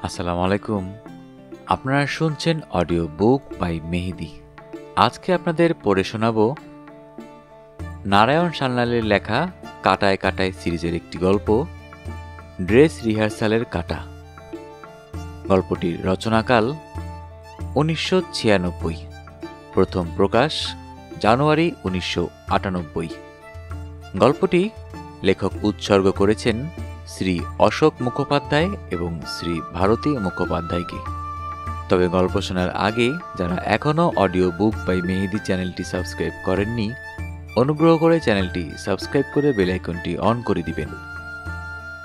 আসসালামু আলাইকুম। আপনারা শুনছেন অডিও বুক বাই মেহেদি। আজকে আপনাদের পড়ে শোনাব নারায়ণ সান্যালের লেখা কাটায় কাটায় সিরিজের একটি গল্প, ড্রেস রিহার্সালের কাটা। গল্পটির রচনাকাল 1996, প্রথম প্রকাশ জানুয়ারি 1998। গল্পটি লেখক উৎসর্গ করেছেন শ্রী অশোক মুখোপাধ্যায় এবং শ্রী ভারতী মুখোপাধ্যায়কে। তবে গল্প শোনার আগে যারা এখনও অডিও বুক বাই মেহেদি চ্যানেলটি সাবস্ক্রাইব করেননি, অনুগ্রহ করে চ্যানেলটি সাবস্ক্রাইব করে বেল আইকনটি অন করে দিবেন।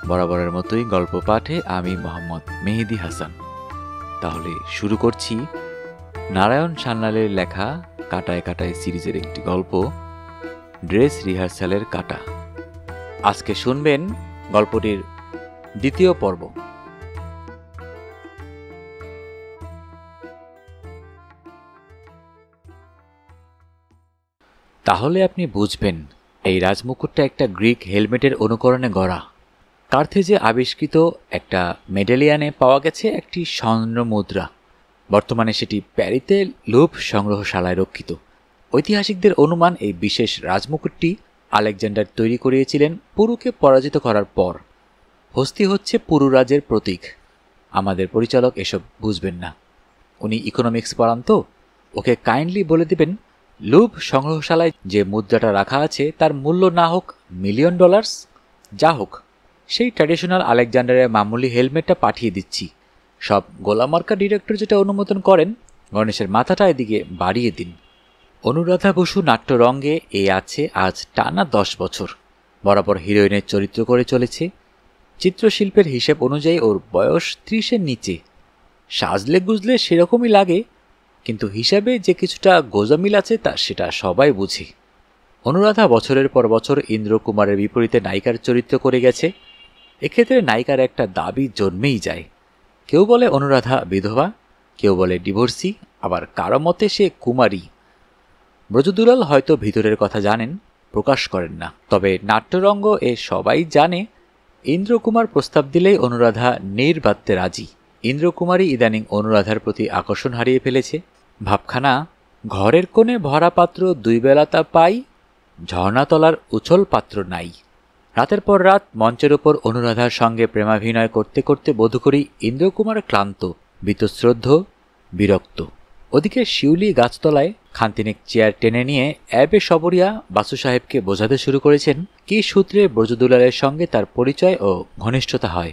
বরাবরের মতোই গল্প পাঠে আমি মোহাম্মদ মেহেদি হাসান। তাহলে শুরু করছি নারায়ণ সান্যালের লেখা কাটায় কাটায় সিরিজের একটি গল্প, ড্রেস রিহার্সালের কাটা। আজকে শুনবেন গল্পটির দ্বিতীয় পর্ব। তাহলে আপনি বুঝবেন এই রাজমুকুটটা একটা গ্রিক হেলমেটের অনুকরণে গড়া। কার্থেজে আবিষ্কৃত একটা মেডেলিয়ানে পাওয়া গেছে একটি স্বর্ণ মুদ্রা। বর্তমানে সেটি প্যারিতে লুভ সংগ্রহশালায় রক্ষিত। ঐতিহাসিকদের অনুমান এই বিশেষ রাজমুকুটটি আলেকজান্ডার তৈরি করিয়েছিলেন পুরুকে পরাজিত করার পর। হস্তি হচ্ছে পুরুরাজের প্রতীক। আমাদের পরিচালক এসব বুঝবেন না, উনি ইকোনমিক্স পড়ান তো। ওকে কাইন্ডলি বলে দিবেন লুভ সংগ্রহশালায় যে মুদ্রাটা রাখা আছে তার মূল্য না হোক $1,000,000, যা হোক সেই ট্র্যাডিশনাল আলেকজান্ডারের মামুলি হেলমেটটা পাঠিয়ে দিচ্ছি। সব গোলামার্কা ডিরেক্টর যেটা অনুমোদন করেন, গণেশের মাথাটা এদিকে বাড়িয়ে দিন। অনুরাধা বসু নাট্যরঙ্গে আছে আজ টানা 10 বছর। বরাবর হিরোইনের চরিত্র করে চলেছে। চিত্রশিল্পের হিসেব অনুযায়ী ওর বয়স 30-এর নিচে। সাজলে গুজলে সেরকমই লাগে, কিন্তু হিসাবে যে কিছুটা গোজামিল আছে তা সেটা সবাই বুঝে। অনুরাধা বছরের পর বছর ইন্দ্রকুমারের বিপরীতে নায়িকার চরিত্র করে গেছে। এক্ষেত্রে নায়িকার একটা দাবি জন্মেই যায়। কেউ বলে অনুরাধা বিধবা, কেউ বলে ডিভোর্সি, আবার কারো মতে সে কুমারী। ব্রজদুলাল হয়তো ভিতরের কথা জানেন, প্রকাশ করেন না। তবে নাট্যরঙ্গ সবাই জানে ইন্দ্রকুমার প্রস্তাব দিলেই অনুরাধা নির্বাতে রাজি। ইন্দ্রকুমারী ইদানিং অনুরাধার প্রতি আকর্ষণ হারিয়ে ফেলেছে। ভাবখানা, ঘরের কোণে ভরা পাত্র 2 বেলা তা পাই, ঝর্ণাতলার উছল পাত্র নাই। রাতের পর রাত মঞ্চের ওপর অনুরাধার সঙ্গে প্রেমাভিনয় করতে করতে বোধকরি ইন্দ্রকুমার ক্লান্ত, বীতশ্রদ্ধ, বিরক্ত। ওদিকে শিউলি গাছতলায় খান্তিনেক চেয়ার টেনে নিয়ে অ্যাবে সবরিয়া বাসু সাহেবকে বোঝাতে শুরু করেছেন কি সূত্রে ব্রজদুলালের সঙ্গে তার পরিচয় ও ঘনিষ্ঠতা হয়।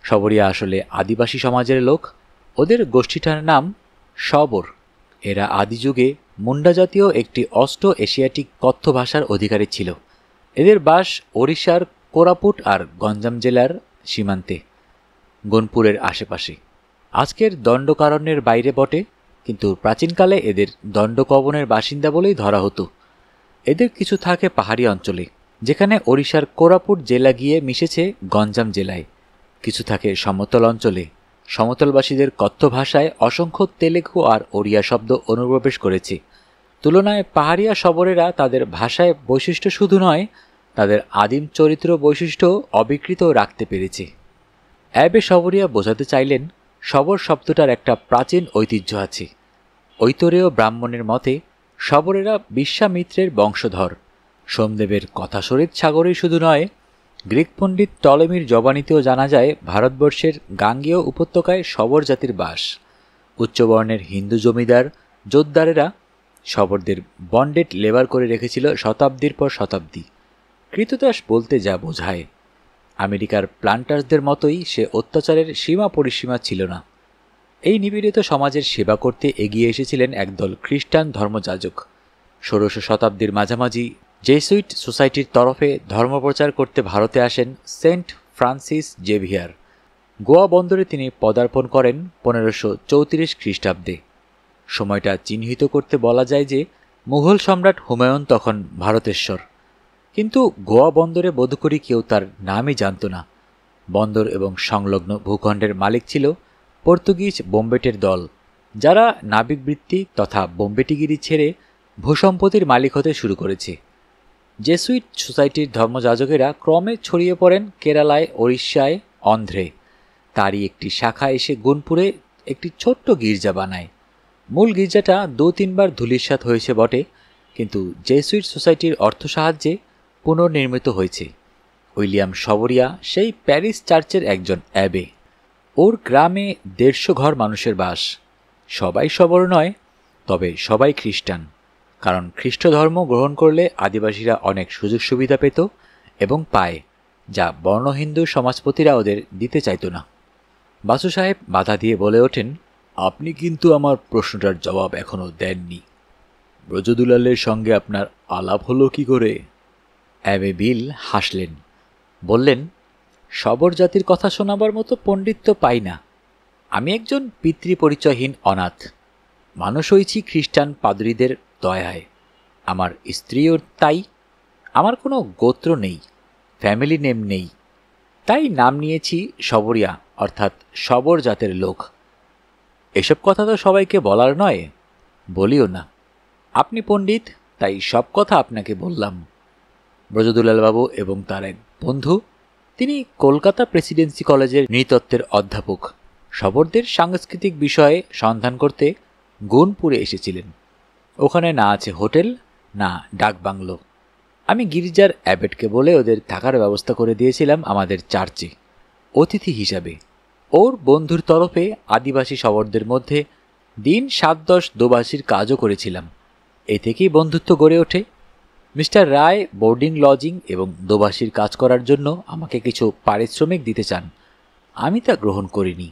সবরিয়া আসলে আদিবাসী সমাজের লোক। ওদের গোষ্ঠীটার নাম শবর। এরা আদিযুগে মুন্ডা জাতীয় একটি অস্ট্রো এশিয়াটিক কথ্য ভাষার অধিকারী ছিল। এদের বাস ওড়িশার কোরাপুট আর গঞ্জাম জেলার সীমান্তে, গনপুরের আশেপাশে। আজকের দণ্ডকারণ্যের বাইরে বটে, কিন্তু প্রাচীনকালে এদের দণ্ডকবনের বাসিন্দা বলেই ধরা হতো। এদের কিছু থাকে পাহাড়ি অঞ্চলে, যেখানে ওড়িশার কোরাপুট জেলা গিয়ে মিশেছে গঞ্জাম জেলায়। কিছু থাকে সমতল অঞ্চলে। সমতলবাসীদের কথ্য ভাষায় অসংখ্য তেলেগু আর ওড়িয়া শব্দ অনুপ্রবেশ করেছে। তুলনায় পাহাড়িয়া শবরেরা তাদের ভাষায় বৈশিষ্ট্য শুধু নয়, তাদের আদিম চরিত্র বৈশিষ্ট্য অবিকৃত রাখতে পেরেছে। অ্যাবে সবরিয়া বোঝাতে চাইলেন শবর শব্দটার একটা প্রাচীন ঐতিহ্য আছে। ঐতরেয় ব্রাহ্মণের মতে শবরেরা বিশ্বামিত্রের বংশধর। সোমদেবের কথাশরিত সাগরেই শুধু নয়, গ্রিক পণ্ডিত টলেমির জবানিতেও জানা যায় ভারতবর্ষের গাঙ্গেয় উপত্যকায় শবর জাতির বাস। উচ্চবর্ণের হিন্দু জমিদার জোতদারেরা শবরদের বন্ডেড লেবার করে রেখেছিল শতাব্দীর পর শতাব্দী। কৃতদাস বলতে যা বোঝায়। আমেরিকার প্লান্টার্সদের মতোই সে অত্যাচারের সীমা পরিসীমা ছিল না। এই নিপীড়িত সমাজের সেবা করতে এগিয়ে এসেছিলেন একদল খ্রিস্টান ধর্মযাজক। 16শো শতাব্দীর মাঝামাঝি জেসুইট সোসাইটির তরফে ধর্মপ্রচার করতে ভারতে আসেন সেন্ট ফ্রান্সিস জেভিয়ার। গোয়া বন্দরে তিনি পদার্পণ করেন 1534 খ্রিস্টাব্দে। সময়টা চিহ্নিত করতে বলা যায় যে মুঘল সম্রাট হুমায়ুন তখন ভারতেশ্বর। কিন্তু গোয়া বন্দরে বোধকরি কেউ তার নামই জানত না। বন্দর এবং সংলগ্ন ভূখণ্ডের মালিক ছিল পর্তুগিজ বোম্বেটের দল, যারা নাবিকবৃত্তি তথা বোম্বেটিগিরি ছেড়ে ভূসম্পত্তির মালিক হতে শুরু করেছে। জেসুইট সোসাইটির ধর্মযাজকেরা ক্রমে ছড়িয়ে পড়েন কেরালায়, ওড়িশায়, অন্ধ্রে। তারই একটি শাখা এসে গুণপুরে একটি ছোট্ট গির্জা বানায়। মূল গির্জাটা 2-3 বার ধূলিসাৎ হয়েছে বটে, কিন্তু জেসুইট সোসাইটির অর্থ সাহায্যে পুনর্নির্মিত হয়েছে। উইলিয়াম শবরিয়া সেই প্যারিস চার্চের একজন অ্যাবে। ওর গ্রামে 150 ঘর মানুষের বাস। সবাই শবর নয়, তবে সবাই খ্রিস্টান, কারণ খ্রিস্ট ধর্ম গ্রহণ করলে আদিবাসীরা অনেক সুযোগ সুবিধা পেত এবং পায়, যা বর্ণহিন্দু সমাজপতিরা ওদের দিতে চাইত না। বাসু সাহেব বাধা দিয়ে বলে ওঠেন, আপনি কিন্তু আমার প্রশ্নটার জবাব এখনও দেননি। ব্রজদুলালের সঙ্গে আপনার আলাপ হলো কি করে? অ্যাবে বিল হাসলেন, বললেন, শবর জাতির কথা শোনাবার মতো পণ্ডিত্য পাই না। আমি একজন পিতৃপরিচয়হীন অনাথ। মানুষ হয়েছি খ্রিস্টান পাদ্রীদের দয়ায়। আমার স্ত্রীও তাই। আমার কোনো গোত্র নেই, ফ্যামিলি নেম নেই, তাই নাম নিয়েছি শবরিয়া, অর্থাৎ শবর জাতের লোক। এসব কথা তো সবাইকে বলার নয়, বলিও না। আপনি পণ্ডিত, তাই সব কথা আপনাকে বললাম। ব্রজদুলালবাবু এবং তার এক বন্ধু, তিনি কলকাতা প্রেসিডেন্সি কলেজের নৃতত্ত্বের অধ্যাপক, শবরদের সাংস্কৃতিক বিষয়ে সন্ধান করতে গুণপুরে এসেছিলেন। ওখানে না আছে হোটেল, না ডাকবাংলো। আমি গির্জার অ্যাবেটকে বলে ওদের থাকার ব্যবস্থা করে দিয়েছিলাম আমাদের চার্চে, অতিথি হিসাবে। ওর বন্ধুর তরফে আদিবাসী শবরদের মধ্যে দিন 7-10 দোবাসীর কাজও করেছিলাম। এ থেকেই বন্ধুত্ব গড়ে ওঠে। মিস্টার রায় বোর্ডিং লজিং এবং দোবাসীর কাজ করার জন্য আমাকে কিছু পারিশ্রমিক দিতে চান। আমি তা গ্রহণ করিনি।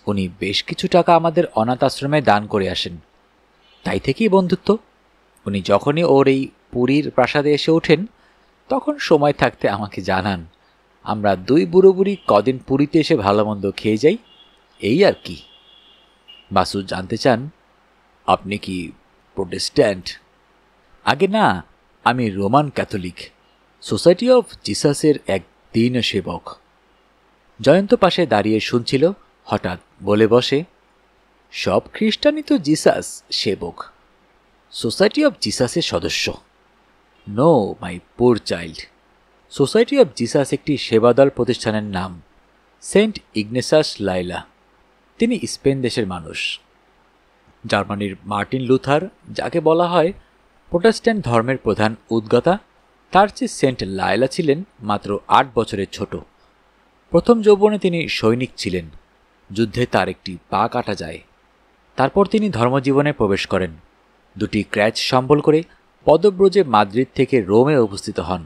উনি বেশ কিছু টাকা আমাদের অনাথ আশ্রমে দান করে আসেন, তাই থেকেই বন্ধুত্ব। উনি যখনই ওর এই পুরীর প্রাসাদে এসে ওঠেন, তখন সময় থাকতে আমাকে জানান। আমরা 2 বুড়ো বুড়ি কদিন পুরীতে এসে ভালো মন্দ খেয়ে যাই, এই আর কি। বাসু জানতে চান, আপনি কি প্রোটেস্ট্যান্ট? আগে না, আমি রোমান ক্যাথলিক, সোসাইটি অফ জিসাসের এক দীন সেবক। জয়ন্ত পাশে দাঁড়িয়ে শুনছিল, হঠাৎ বলে বসে, সব খ্রিস্টানই তো জিসাস সেবক, সোসাইটি অফ জিসাসের সদস্য। No my poor child, society of Jesus একটি সেবাদল প্রতিষ্ঠানের নাম। সেন্ট ইগনেসাস লাইলা, তিনি স্পেন দেশের মানুষ। জার্মানির মার্টিন লুথার, যাকে বলা হয় প্রোটেস্ট্যান্ট ধর্মের প্রধান উদ্গাতা, তার চেয়ে সেন্ট লায়লা ছিলেন মাত্র 8 বছরের ছোট। প্রথম যৌবনে তিনি সৈনিক ছিলেন। যুদ্ধে তার একটি পা কাটা যায়। তারপর তিনি ধর্মজীবনে প্রবেশ করেন। 2টি ক্র্যাচ সম্বল করে পদব্রজে মাদ্রিদ থেকে রোমে উপস্থিত হন।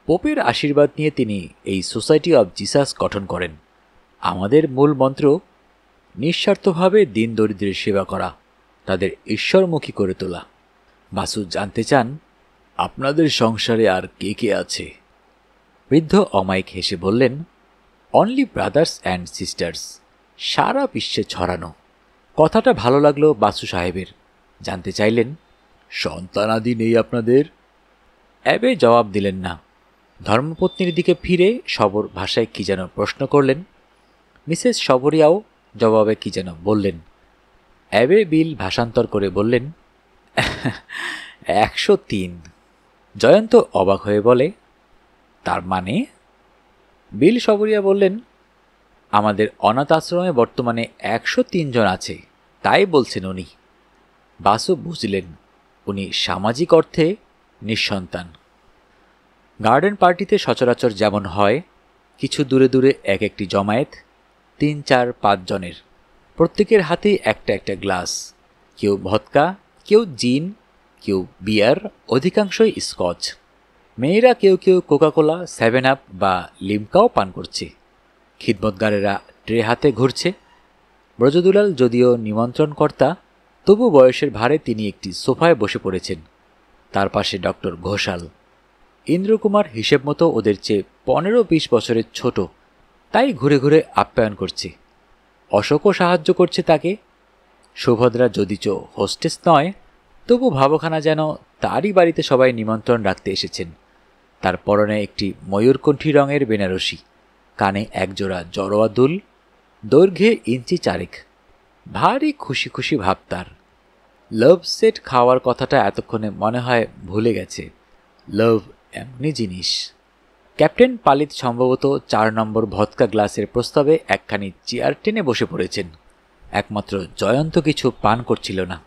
পোপের আশীর্বাদ নিয়ে তিনি এই সোসাইটি অব জিসাস গঠন করেন। আমাদের মূল মন্ত্র নিঃস্বার্থভাবে দিন দরিদ্রের সেবা করা, তাদের ঈশ্বরমুখী করে তোলা। বাসু জানতে চান, আপনাদের সংসারে আর কে কে আছে? বৃদ্ধ অমায়িক হেসে বললেন, অনলি ব্রাদার্স অ্যান্ড সিস্টার্স, সারা বিশ্বে ছড়ানো। কথাটা ভালো লাগলো বাসু সাহেবের। জানতে চাইলেন, সন্তানাদি নেই আপনাদের? অ্যাবে জবাব দিলেন না। ধর্মপত্নীর দিকে ফিরে শবর ভাষায় কি যেন প্রশ্ন করলেন। মিসেস শবরিয়াও জবাবে কি যেন বললেন। অ্যাবে বিল ভাষান্তর করে বললেন, 103। জয়ন্ত অবাক হয়ে বলে, তার মানে? বিল শবরিয়া বললেন, আমাদের অনাথ আশ্রমে বর্তমানে 103 জন আছে, তাই বলছেন উনি। বাসু বুঝলেন উনি সামাজিক অর্থে নিঃসন্তান। গার্ডেন পার্টিতে সচরাচর যেমন হয়, কিছু দূরে দূরে এক একটি জমায়েত, 3-4-5 জনের, প্রত্যেকের হাতেই একটা একটা গ্লাস। কেউ ভদকা, কেউ জিন, কেউ বিয়ার, অধিকাংশই স্কচ। মেয়েরা কেউ কেউ কোকাকোলা, 7 আপ বা লিমকাও পান করছে। খিদমতগারেরা ট্রে হাতে ঘুরছে। ব্রজদুলাল যদিও নিমন্ত্রণকর্তা, তবু বয়সের ভারে তিনি একটি সোফায় বসে পড়েছেন। তার পাশে ডক্টর ঘোষাল। ইন্দ্রকুমার হিসেব মতো ওদের চেয়ে 15-20 বছরের ছোট, তাই ঘুরে ঘুরে আপ্যায়ন করছে। অশোকও সাহায্য করছে তাকে। সুভদ্রা যদিচ হোস্টেস নয়, তবু ভাবখানা যেন তারই বাড়িতে সবাই নিমন্ত্রণ রাখতে এসেছেন। তার পরনে একটি ময়ূরকণ্ঠী রঙের বেনারসি, কানে একজোড়া জড়োয়া দুল, দৈর্ঘ্যে 4 ইঞ্চি। ভারী খুশি খুশি ভাব তার। লাভ সেট খাওয়ার কথাটা এতক্ষণে মনে হয় ভুলে গেছে। লাভ এমনি জিনিস। ক্যাপ্টেন পালিত সম্ভবত 4 নম্বর ভদকা গ্লাসের প্রস্তাবে একখানি চেয়ার টেনে বসে পড়েছেন। একমাত্র জয়ন্ত কিছু পান করছিল না।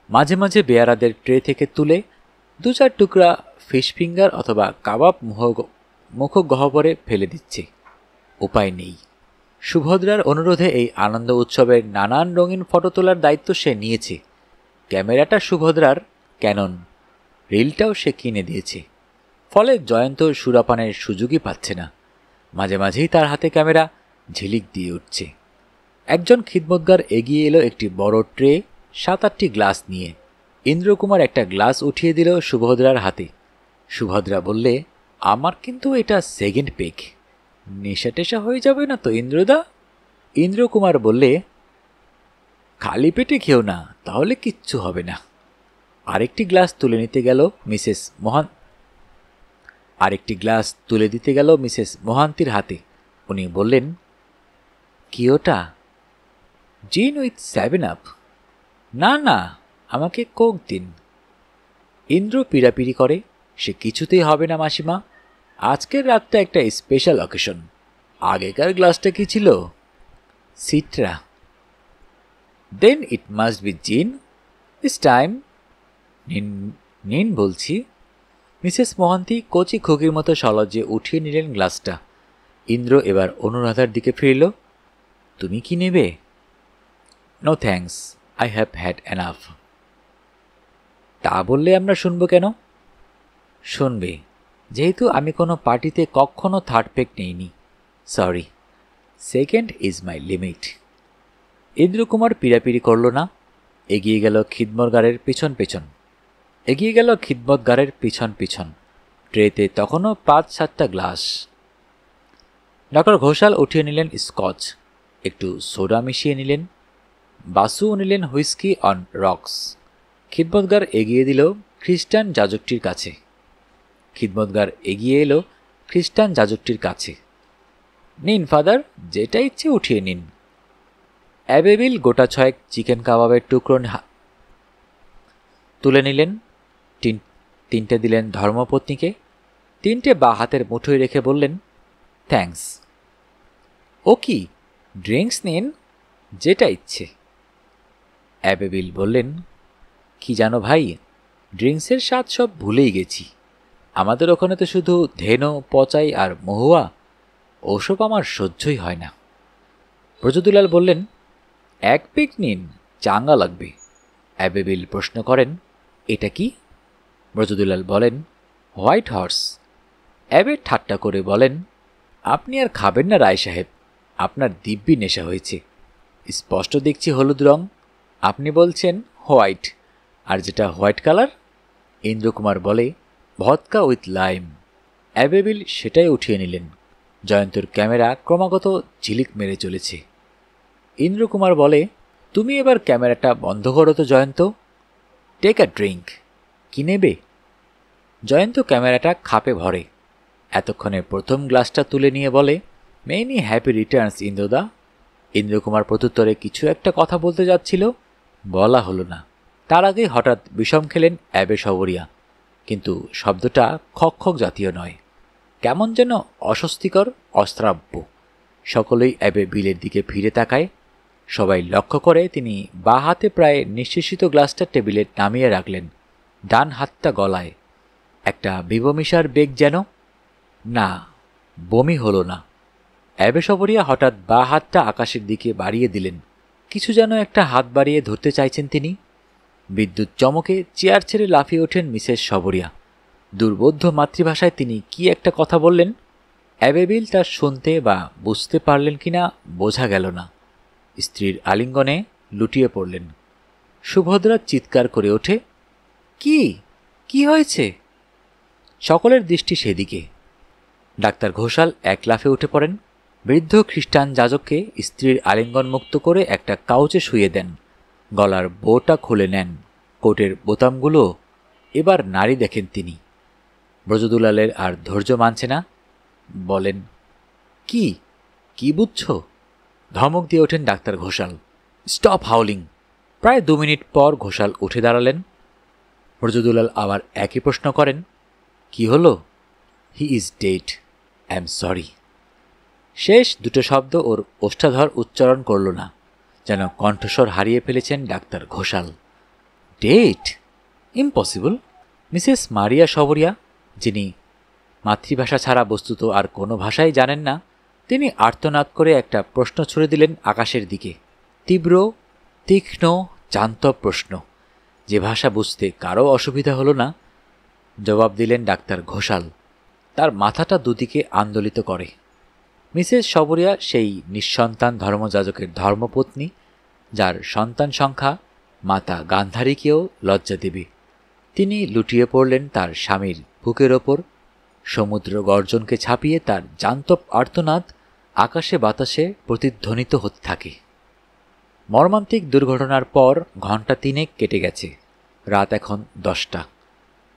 মাঝে মাঝে বেয়ারাদের ট্রে থেকে তুলে 2-4 টুকরা ফিশ ফিঙ্গার অথবা কাবাব মুখগহ্বরে ফেলে দিচ্ছে। উপায় নেই। সুভদ্রার অনুরোধে এই আনন্দ উৎসবের নানান রঙিন ফটো তোলার দায়িত্ব সে নিয়েছে। ক্যামেরাটা সুভদ্রার ক্যানন, রিলটাও সে কিনে দিয়েছে। ফলে জয়ন্ত সুরাপানের সুযোগই পাচ্ছে না। মাঝে মাঝেই তার হাতে ক্যামেরা ঝিলিক দিয়ে উঠছে। একজন খিদমতগার এগিয়ে এলো একটি বড় ট্রে 7-8টি গ্লাস নিয়ে। ইন্দ্রকুমার একটা গ্লাস উঠিয়ে দিল সুভদ্রার হাতে। সুভদ্রা বললে, আমার কিন্তু এটা সেকেন্ড পেক, নেশা টেশা হয়ে যাবে না তো ইন্দ্রদা? ইন্দ্রকুমার বললে, খালি পেটে খেও না, তাহলে কিচ্ছু হবে না। আরেকটি গ্লাস তুলে দিতে গেল মিসেস মোহান্তির হাতে। উনি বললেন, কি ওটা? জিন উইথ 7 আপ? না না, আমাকে কোক দিন। ইন্দ্র পিড়াপিড়ি করে, সে কিছুতেই হবে না মাসিমা, আজকের রাতটা একটা স্পেশাল অকেশন। আগেকার গ্লাসটা কি ছিল? সিট্রা। দেন ইট মাস্ট বি জিন দিস টাইম। নিন বলছি। মিসেস মোহান্তি কচি খুকির মতো সলজ্জে উঠিয়ে নিলেন গ্লাসটা। ইন্দ্র এবার অনুরাধার দিকে ফিরল। তুমি কি নেবে? No thanks, I have had enough. তা বললে আমরা শুনব কেন? শুনবে, যেহেতু আমি কোনো পার্টিতে কখনো থার্ড পেক নেইনি। Sorry, second is my limit. Indrakumar পিড়াপিড়ি করল না, এগিয়ে গেল খিদমতগারের পিছন পিছন। ট্রেতে তখনও 5-7টা গ্লাস। ডক্টর ঘোষাল উঠিয়ে নিলেন স্কচ, একটু সোডা মিশিয়ে নিলেন। বাসুও নিলেন হুইস্কি অন রক্স। খিদমতগার এগিয়ে এলো খ্রিস্টান যাজকটির কাছে। নিন ফাদার, যেটা ইচ্ছে উঠিয়ে নিন। অ্যাবেবিল গোটা 6 চিকেন কাবাবের টুকরো তুলে নিলেন। 3টে দিলেন ধর্মপত্নীকে। 3টে বা হাতের মুঠোয় রেখে বললেন, থ্যাঙ্কস। ও কি, ড্রিঙ্কস নিন, যেটা ইচ্ছে। অ্যাবেবিল বললেন, কি জানো ভাই, ড্রিঙ্কসের স্বাদ সব ভুলেই গেছি। আমাদের ওখানে তো শুধু ধেনো, পচাই আর মহুয়া, ওসব আমার সহ্যই হয় না। ব্রজদুলাল বললেন, 1 পেক নিন, চাঙ্গা লাগবে। অ্যাবেবিল প্রশ্ন করেন, এটা কি? ব্রজদুলাল বলেন, হোয়াইট হর্স। অ্যাবে ঠাট্টা করে বলেন, আপনি আর খাবেন না রায় সাহেব, আপনার দিব্যি নেশা হয়েছে। স্পষ্ট দেখছি হলুদ রং, আপনি বলছেন হোয়াইট, আর যেটা হোয়াইট কালার? ইন্দ্রকুমার বলে, ভদকা উইথ লাইম। অ্যাবেবিল সেটাই উঠিয়ে নিলেন। জয়ন্তর ক্যামেরা ক্রমাগত ঝিলিক মেরে চলেছে। ইন্দ্রকুমার বলে, তুমি এবার ক্যামেরাটা বন্ধ করো তো জয়ন্ত। Take a drink. কি নেবে? জয়ন্ত ক্যামেরাটা খাপে ভরে। এতক্ষণে প্রথম গ্লাসটা তুলে নিয়ে বলে, মেনি হ্যাপি রিটার্নস ইন্দ্রদা। ইন্দ্রকুমার প্রত্যুত্তরে কিছু একটা কথা বলতে যাচ্ছিল, বলা হলো না। তার আগেই হঠাৎ বিষম খেলেন অ্যাবে সবরিয়া, কিন্তু শব্দটা খক জাতীয় নয়, কেমন যেন অস্বস্তিকর, অশ্রাব্য। সকলেই অ্যাবে বিলের দিকে ফিরে তাকায়। সবাই লক্ষ্য করে তিনি বা হাতে প্রায় নিঃশেষিত গ্লাসটা টেবিলে নামিয়ে রাখলেন, ডান হাতটা গলায়। একটা বিবমিশার বেগ যেন। না, বমি হলো না। অ্যাবে সবরিয়া হঠাৎ বা হাতটা আকাশের দিকে বাড়িয়ে দিলেন, কিছু যেন একটা হাত বাড়িয়ে ধরতে চাইছেন তিনি। বিদ্যুৎ চমকে চেয়ার ছেড়ে লাফিয়ে ওঠেন মিসেস সবরিয়া। দুর্বোধ্য মাতৃভাষায় তিনি কি একটা কথা বললেন। অ্যাবেবিল তার শুনতে বা বুঝতে পারলেন কিনা বোঝা গেল না। স্ত্রীর আলিঙ্গনে লুটিয়ে পড়লেন। সুভদ্রা চিৎকার করে ওঠে, কি কি হয়েছে? সকলের দৃষ্টি সেদিকে। ডাক্তার ঘোষাল এক লাফে উঠে পড়েন। বৃদ্ধ খ্রিস্টান যাজককে স্ত্রীর আলিঙ্গন মুক্ত করে একটা কাউচে শুয়ে দেন। গলার বোটা খুলে নেন, কোটের বোতামগুলো এবার নারী দেখেন তিনি। ব্রজদুলালের আর ধৈর্য মানছে না, বলেন, কি কি বুঝছ? ধমক দিয়ে ওঠেন ডাক্তার ঘোষাল। স্টপ হাউলিং। প্রায় 2 মিনিট পর ঘোষাল উঠে দাঁড়ালেন। ব্রজদুলাল আবার একই প্রশ্ন করেন, কি হলো? He is dead. I am sorry. শেষ দুটো শব্দ ওর ওষ্ঠাধর উচ্চারণ করল না, যেন কণ্ঠস্বর হারিয়ে ফেলেছেন ডাক্তার Ghoshal. Date? Impossible. Mrs Maria Shabaria, যিনি মাতৃভাষা ছাড়া বস্তুত আর কোনো ভাষাই জানেন না, তিনি আর্তনাদ করে একটা প্রশ্ন ছুড়ে দিলেন আকাশের দিকে। তীব্র, তীক্ষ্ণ, জান্তব প্রশ্ন, যে ভাষা বুঝতে কারও অসুবিধা হলো না। জবাব দিলেন ডাক্তার ঘোষাল। তার মাথাটা দুদিকে আন্দোলিত করে। মিসেস শবরিয়া সেই নিঃসন্তান ধর্মযাজকের ধর্মপত্নী, যার সন্তান সংখ্যা মাতা গান্ধারীকেও লজ্জা দেবে। তিনি লুটিয়ে পড়লেন তার স্বামীর বুকের ওপর। সমুদ্র গর্জনকে ছাপিয়ে তার জান্তব আর্তনাদ আকাশে বাতাসে প্রতিধ্বনিত হতে থাকে। মর্মান্তিক দুর্ঘটনার পর ঘণ্টা 3 কেটে গেছে। রাত এখন 10টা।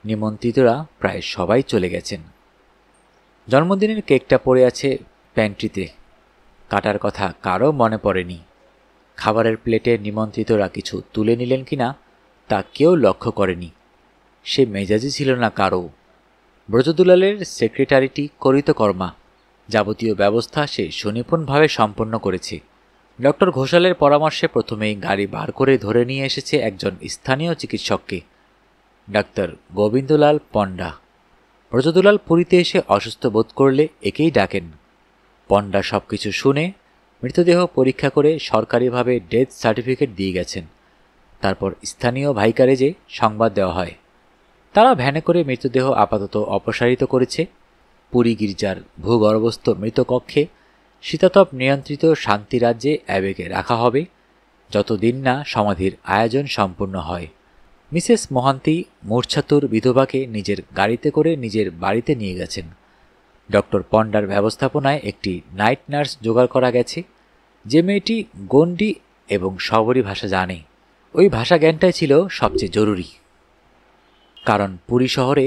নিমন্ত্রিতরা প্রায় সবাই চলে গেছেন। জন্মদিনের কেকটা পড়ে আছে প্যান্ট্রিতে। কাটার কথা কারও মনে পড়েনি। খাবারের প্লেটে নিমন্ত্রিতরা কিছু তুলে নিলেন কিনা তা কেউ লক্ষ্য করেনি। সে মেজাজই ছিল না কারও। ব্রজদুলালের সেক্রেটারিটি করিতকর্মা, যাবতীয় ব্যবস্থা সে সুনিপুণভাবে সম্পন্ন করেছে। ডক্টর ঘোষালের পরামর্শে প্রথমেই গাড়ি বার করে ধরে নিয়ে এসেছে একজন স্থানীয় চিকিৎসককে, ডাক্তার গোবিন্দলাল পণ্ডা। ব্রজদুলাল পুরীতে এসে অসুস্থ বোধ করলে একেই ডাকেন। পণ্ডা সব কিছু শুনে মৃতদেহ পরীক্ষা করে সরকারিভাবে ডেথ সার্টিফিকেট দিয়ে গেছেন। তারপর স্থানীয় ভাইকারেজে সংবাদ দেওয়া হয়। তারা ভ্যানে করে মৃতদেহ আপাতত অপসারিত করেছে। পুরী গির্জার ভূগর্ভস্থ মৃতকক্ষে শীতাতপ নিয়ন্ত্রিত শান্তিরাজ্যে অ্যাবেকে রাখা হবে, যতদিন না সমাধির আয়োজন সম্পূর্ণ হয়। মিসেস মহান্তি মূর্ছাতুর বিধবাকে নিজের গাড়িতে করে নিজের বাড়িতে নিয়ে গেছেন। ডক্টর পণ্ডার ব্যবস্থাপনায় একটি নাইট নার্স জোগাড় করা গেছে, যে মেয়েটি গণ্ডি এবং শবরী ভাষা জানে। ওই ভাষা জ্ঞানটাই ছিল সবচেয়ে জরুরি, কারণ পুরী শহরে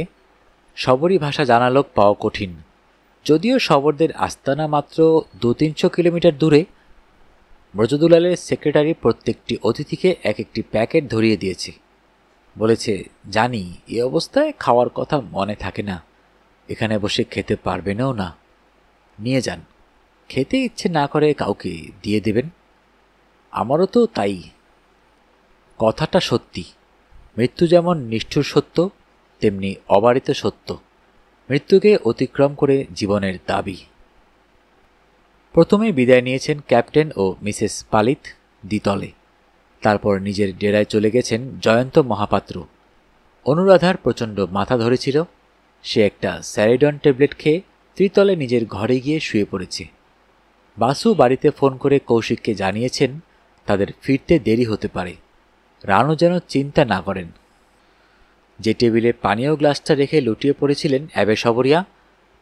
শবরী ভাষা জানা লোক পাওয়া কঠিন। যদিও শবরদের আস্তানা মাত্র 200-300 কিলোমিটার দূরে। ব্রজদুলালের সেক্রেটারি প্রত্যেকটি অতিথিকে এক একটি প্যাকেট ধরিয়ে দিয়েছে। বলেছে, জানি এ অবস্থায় খাওয়ার কথা মনে থাকে না, এখানে বসে খেতে পারবেনও না, নিয়ে যান। খেতে ইচ্ছে না করে কাউকে দিয়ে দেবেন। আমারও তো তাই। কথাটা সত্যি। মৃত্যু যেমন নিষ্ঠুর সত্য, তেমনি অবারিত সত্য। মৃত্যুকে অতিক্রম করে জীবনের দাবি। প্রথমে বিদায় নিয়েছেন ক্যাপ্টেন ও মিসেস পালিত দ্বিতলে। তারপর নিজের ডেরায় চলে গেছেন জয়ন্ত মহাপাত্র। অনুরাধার প্রচণ্ড মাথা ধরেছিল। সে একটা স্যারিডন ট্যাবলেট খেয়ে ত্রিতলে নিজের ঘরে গিয়ে শুয়ে পড়েছে। বাসু বাড়িতে ফোন করে কৌশিককে জানিয়েছেন তাদের ফিরতে দেরি হতে পারে। রানু যেন চিন্তা না করেন। যে টেবিলে পানীয় গ্লাসটা রেখে লুটিয়ে পড়েছিলেন অ্যাবে শবরিয়া,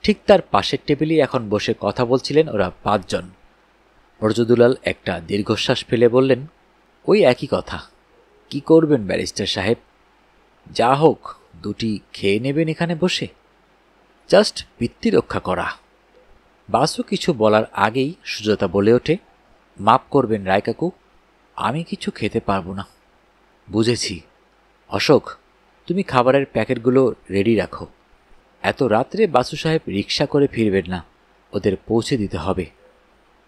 ঠিক তার পাশের টেবিলেই এখন বসে কথা বলছিলেন ওরা 5 জন। ব্রজদুলাল একটা দীর্ঘশ্বাস ফেলে বললেন, ওই একই কথা। কি করবেন ব্যারিস্টার সাহেব? যা হোক, দুটি খেয়ে নেবেন এখানে বসে। জাস্ট বৃত্তি রক্ষা করা। বাসু কিছু বলার আগেই সুজাতা বলে ওঠে, মাপ করবেন রায়কাকু, আমি কিছু খেতে পারবো না। বুঝেছি। অশোক, তুমি খাবারের প্যাকেটগুলো রেডি রাখো। এত রাত্রে বাসু সাহেব রিক্সা করে ফিরবেন না, ওদের পৌঁছে দিতে হবে।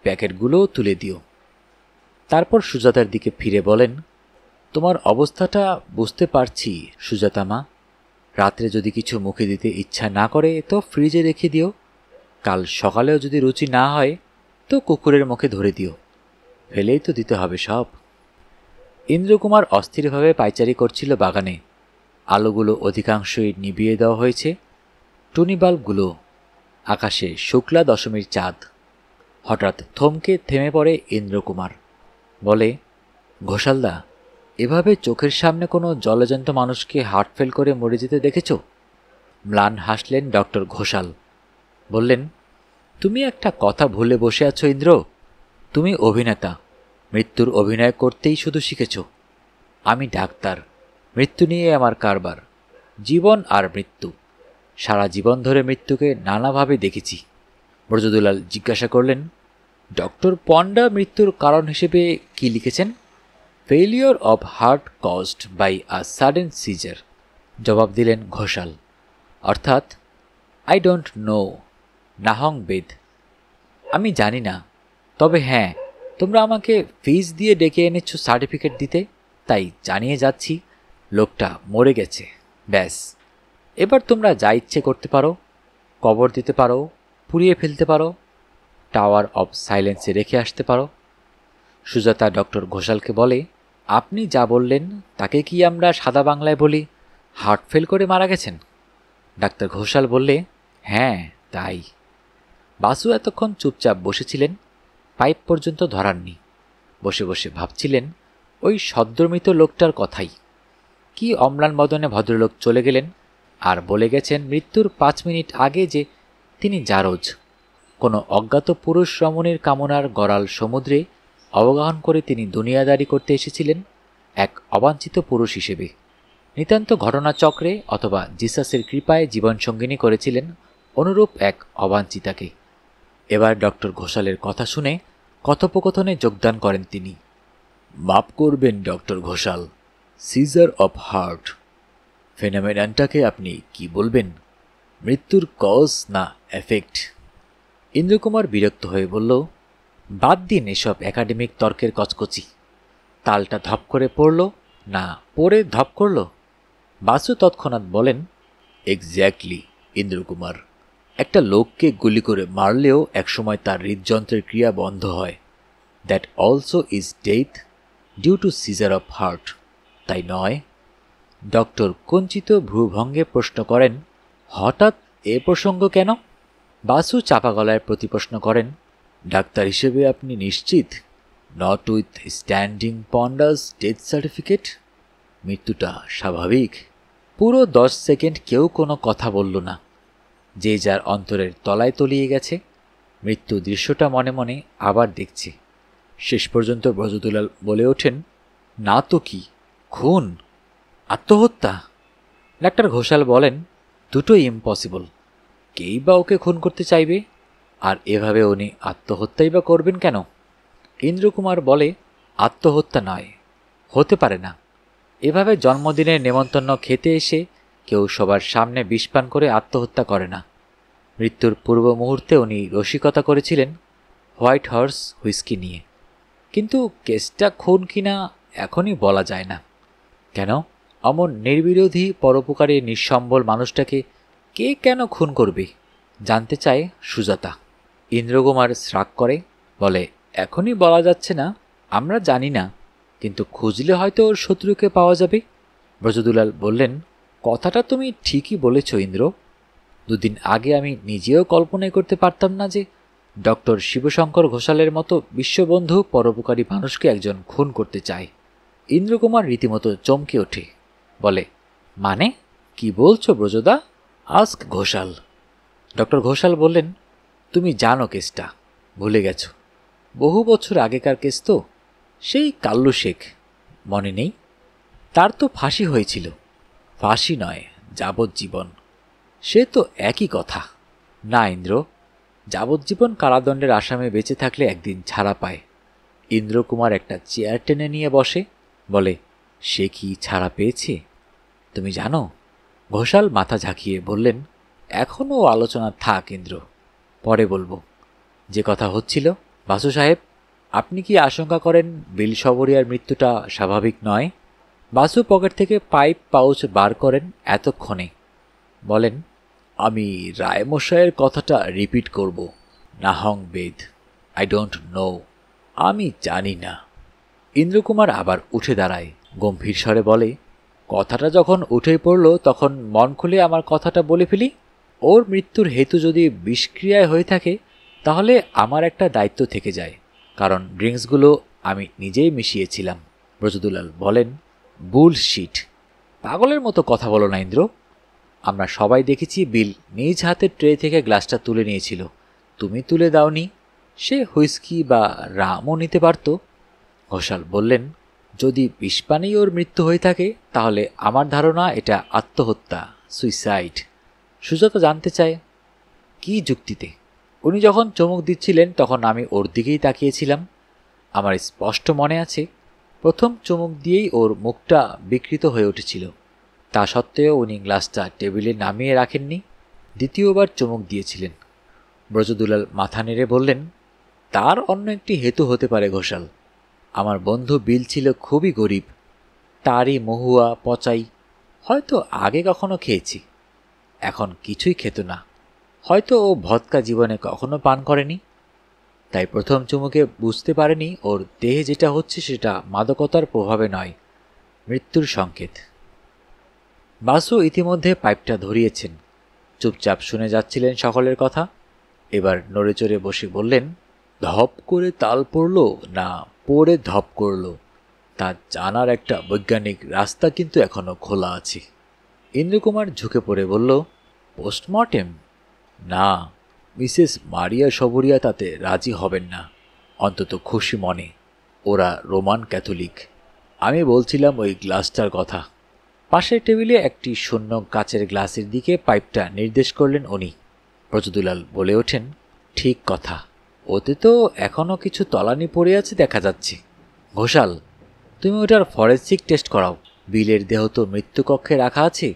প্যাকেটগুলোও তুলে দিও। তারপর সুজাতার দিকে ফিরে বলেন, তোমার অবস্থাটা বুঝতে পারছি সুজাতা মা। রাত্রে যদি কিছু মুখে দিতে ইচ্ছা না করে তো ফ্রিজে রেখে দিও। কাল সকালেও যদি রুচি না হয় তো কুকুরের মুখে ধরে দিও। ফেলেই তো দিতে হবে সব। ইন্দ্রকুমার অস্থিরভাবে পায়চারি করছিল বাগানে। আলোগুলো অধিকাংশই নিভিয়ে দেওয়া হয়েছে। টুনি বাল্বগুলো। আকাশে শুক্লা দশমীর চাঁদ। হঠাৎ থমকে থেমে পড়ে ইন্দ্রকুমার। বলে, ঘোষালদা, এভাবে চোখের সামনে কোনো জলজ্যান্ত মানুষকে হার্ট ফেল করে মরে যেতে দেখেছ? ম্লান হাসলেন ডক্টর ঘোষাল। বললেন, তুমি একটা কথা ভুলে বসে আছো ইন্দ্র। তুমি অভিনেতা, মৃত্যুর অভিনয় করতেই শুধু শিখেছ। আমি ডাক্তার, মৃত্যু নিয়ে আমার কারবার। জীবন আর মৃত্যু, সারা জীবন ধরে মৃত্যুকে নানাভাবে দেখেছি। ব্রজদুলাল জিজ্ঞাসা করলেন, ডক্টর পণ্ডা মৃত্যুর কারণ হিসেবে কি লিখেছেন? Failure of heart caused by a sudden seizure, জবাব দিলেন ঘোষাল। অর্থাৎ, আই ডোন্ট নো। নাহং বেদ। আমি জানি না, তবে হ্যাঁ, তোমরা আমাকে ফিস দিয়ে ডেকে এনেছ সার্টিফিকেট দিতে, তাই জানিয়ে যাচ্ছি লোকটা মরে গেছে। ব্যাস, এবার তোমরা যা ইচ্ছে করতে পারো, কবর দিতে পারো, পুড়িয়ে ফেলতে পারো, টাওয়ার অব সাইলেন্সে রেখে আসতে পারো। সুজাতা ডক্টর ঘোষালকে বলে, আপনি যা বললেন তাকে কি আমরা সাদা বাংলায় বলি হার্ট ফেল করে মারা গেছেন? ডাক্তার ঘোষাল বললে, হ্যাঁ তাই। বাসু এতক্ষণ চুপচাপ বসেছিলেন, পাইপ পর্যন্ত ধরাননি। বসে বসে ভাবছিলেন ওই সদ্যমৃত লোকটার কথাই। কি অম্লান বদনে ভদ্রলোক চলে গেলেন আর বলে গেছেন মৃত্যুর 5 মিনিট আগে যে তিনি জারজ, কোনো অজ্ঞাত পুরুষ রমণীর কামনার গড়াল সমুদ্রে অবগাহন করে তিনি দুনিয়াদারি করতে এসেছিলেন এক অবাঞ্ছিত পুরুষ হিসেবে। নিতান্ত ঘটনাচক্রে অথবা জিসাসের কৃপায় জীবনসঙ্গিনী করেছিলেন অনুরূপ এক অবাঞ্ছিতাকে। এবার ডক্টর ঘোষালের কথা শুনে কথোপকথনে যোগদান করেন তিনি। মাপ করবেন doctor Ghoshal, seizure of heart ফেনোমেননটাকে আপনি কি বলবেন? মৃত্যুর কজ না এফেক্ট? ইন্দ্রকুমার বিরক্ত হয়ে বলল, বাদ দিন এসব একাডেমিক তর্কের কচকচি। তালটা ধপ করে পড়ল না পড়ে ধপ করল? বাসু তৎক্ষণাৎ বলেন, এক্স্যাক্টলি ইন্দ্রকুমার, একটা লোককে গুলি করে মারলেও একসময় তার হৃদযন্ত্রের ক্রিয়া বন্ধ হয়। That also is death due to seizure of heart, তাই নয়? ডক্টর কুঞ্চিত ভ্রুভঙ্গে প্রশ্ন করেন, হঠাৎ এ প্রসঙ্গ কেন? বাসু চাপা গলায় প্রতিপ্রশ্ন করেন, ডাক্তার হিসেবে আপনি নিশ্চিত? নট উইথ স্ট্যান্ডিং পন্ডাস ডেথ সার্টিফিকেট? মৃত্যুটা স্বাভাবিক? পুরো 10 সেকেন্ড কেউ কোনো কথা বলল না। যে যার অন্তরের তলায় তলিয়ে গেছে। মৃত্যু দৃশ্যটা মনে মনে আবার দেখছে। শেষ পর্যন্ত ব্রজদুলাল বলে ওঠেন, না তো কি, খুন, আত্মহত্যা? ডাক্তার ঘোষাল বলেন, দুটোই ইম্পসিবল। কেই বা ওকে খুন করতে চাইবে, আর এভাবে উনি আত্মহত্যাই বা করবেন কেন? ইন্দ্রকুমার বলে, আত্মহত্যা নয়, হতে পারে না। এভাবে জন্মদিনের নেমন্তন্ন খেতে এসে কেউ সবার সামনে বিষপান করে আত্মহত্যা করে না। মৃত্যুর পূর্ব মুহূর্তে উনি রসিকতা করেছিলেন হোয়াইট হর্স হুইস্কি নিয়ে। কিন্তু কেসটা খুন কিনা এখনই বলা যায় না। কেন? অমন নির্বিরোধী পরোপকারী নিঃসম্বল মানুষটাকে কে কেন খুন করবে জানতে চায় সুজাতা। ইন্দ্রকুমার শ্রাগ করে বলে, এখনই বলা যাচ্ছে না, আমরা জানি না, কিন্তু খুঁজলে হয়তো ওর শত্রুকে পাওয়া যাবে। ব্রজদুলাল বললেন, কথাটা তুমি ঠিকই বলেছ ইন্দ্র। 2 দিন আগে আমি নিজেও কল্পনাই করতে পারতাম না যে ডক্টর শিবশঙ্কর ঘোষালের মতো বিশ্ববন্ধু পরোপকারী মানুষকে একজন খুন করতে চায়। ইন্দ্রকুমার রীতিমতো চমকে ওঠে, বলে, মানে কি বলছো ব্রজদা? আস্ক ঘোষাল। ডক্টর ঘোষাল বললেন, তুমি জানো কেসটা, ভুলে গেছ? বহু বছর আগেকার কেস তো, সেই কাল্লু শেখ, মনে নেই? তার তো ফাঁসি হয়েছিল। ফাঁসি নয়, যাবজ্জীবন। সে তো একই কথা। না ইন্দ্র, যাবজ্জীবন কারাদণ্ডের আসামে বেঁচে থাকলে একদিন ছাড়া পায়। ইন্দ্রকুমার একটা চেয়ার টেনে নিয়ে বসে, বলে, সে কি ছাড়া পেয়েছে তুমি জানো? ঘোষাল মাথা ঝাঁকিয়ে বললেন, এখনও আলোচনা থাক ইন্দ্র, পরে বলবো। যে কথা হচ্ছিল, বাসু সাহেব, আপনি কি আশঙ্কা করেন বিল সবরিয়ার মৃত্যুটা স্বাভাবিক নয়? বাসু পকেট থেকে পাইপ পাউচ বার করেন এতক্ষণে। বলেন, আমি রায়মশাইয়ের কথাটা রিপিট করব, নাহং বেদ, আই ডোন্ট নো, আমি জানি না। ইন্দ্রকুমার আবার উঠে দাঁড়ায়, গম্ভীর স্বরে বলে, কথাটা যখন উঠে পড়ল তখন মন খুলে আমার কথাটা বলে ফেলি। ওর মৃত্যুর হেতু যদি বিষক্রিয়ায় হয়ে থাকে তাহলে আমার একটা দায়িত্ব থেকে যায়, কারণ ড্রিঙ্কসগুলো আমি নিজেই মিশিয়েছিলাম। ব্রজদুলাল বলেন, বুলশিট, পাগলের মতো কথা বলো না ইন্দ্র। আমরা সবাই দেখেছি বিল নিজ হাতে ট্রে থেকে গ্লাসটা তুলে নিয়েছিল, তুমি তুলে দাওনি। সে হুইস্কি বা রামও নিতে পারত। ঘোষাল বললেন, যদি বিষপানেই ওর মৃত্যু হয়ে থাকে তাহলে আমার ধারণা এটা আত্মহত্যা, সুইসাইড। সুজাতা জানতে চায়, কি যুক্তিতে? উনি যখন চমক দিচ্ছিলেন তখন আমি ওর দিকেই তাকিয়েছিলাম। আমার স্পষ্ট মনে আছে, প্রথম চমক দিয়েই ওর মুখটা বিকৃত হয়ে উঠেছিল। তা সত্ত্বেও উনি গ্লাসটা টেবিলে নামিয়ে রাখেননি, দ্বিতীয়বার চমক দিয়েছিলেন। ব্রজদুলাল মাথা নেড়ে বললেন, তার অন্য একটি হেতু হতে পারে ঘোষাল। আমার বন্ধু বিল ছিল খুবই গরিব, তারই মহুয়া পচাই হয়তো আগে কখনো খেয়েছি, এখন কিছুই খেত না। হয়তো ও ভদকা জীবনে কখনো পান করেনি, তাই প্রথম চুমুকে বুঝতে পারেনি ওর দেহে যেটা হচ্ছে সেটা মাদকতার প্রভাবে নয়, মৃত্যুর সংকেত। বাসু ইতিমধ্যে পাইপটা ধরিয়েছেন, চুপচাপ শুনে যাচ্ছিলেন সকলের কথা। এবার নড়েচড়ে বসে বললেন, ধপ করে তাল পড়ল না পড়ে ধপ করল তা জানার একটা বৈজ্ঞানিক রাস্তা কিন্তু এখনো খোলা আছে। ইন্দ্রকুমার ঝুঁকে পড়ে বলল, পোস্টমর্টেম? না, মিসেস মারিয়া সবরিয়া তাতে রাজি হবেন না, অন্তত খুশি মনে। ওরা রোমান ক্যাথলিক। আমি বলছিলাম ওই গ্লাসটার কথা। পাশের টেবিলে একটি শূন্য কাচের গ্লাসের দিকে পাইপটা নির্দেশ করলেন উনি। ব্রজদুলাল বলে ওঠেন, ঠিক কথা, ওতে তো এখনও কিছু তলানি পড়ে আছে দেখা যাচ্ছে। ঘোষাল, তুমি ওটার ফরেনসিক টেস্ট করাও। বিলের দেহ তো মৃত্যুকক্ষে রাখা আছে,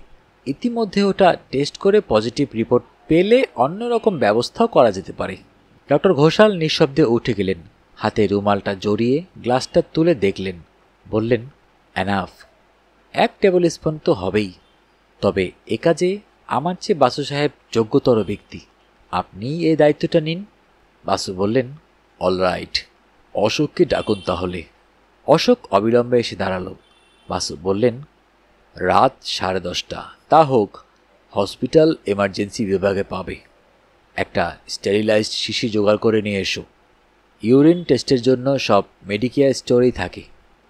ইতিমধ্যে ওটা টেস্ট করে পজিটিভ রিপোর্ট পেলে অন্যরকম ব্যবস্থাও করা যেতে পারে। ডক্টর ঘোষাল নিঃশব্দে উঠে গেলেন, হাতে রুমালটা জড়িয়ে গ্লাসটা তুলে দেখলেন, বললেন, এনাফ, 1 টেবিল স্পুন তো হবেই। তবে এ কাজে আমার চেয়ে বাসু সাহেব যোগ্যতর ব্যক্তি, আপনিই এই দায়িত্বটা নিন। বাসু বললেন, অলরাইট, অশোককে ডাকুন তাহলে। অশোক অবিলম্বে এসে দাঁড়ালো। বাসু বললেন, রাত 10:30, তা হোক, হসপিটাল এমার্জেন্সি বিভাগে পাবে। একটা স্টেরিলাইজড শিশি জোগাড় করে নিয়ে এসো। ইউরিন টেস্টের জন্য সব মেডিকেয়ার স্টোরেই থাকে।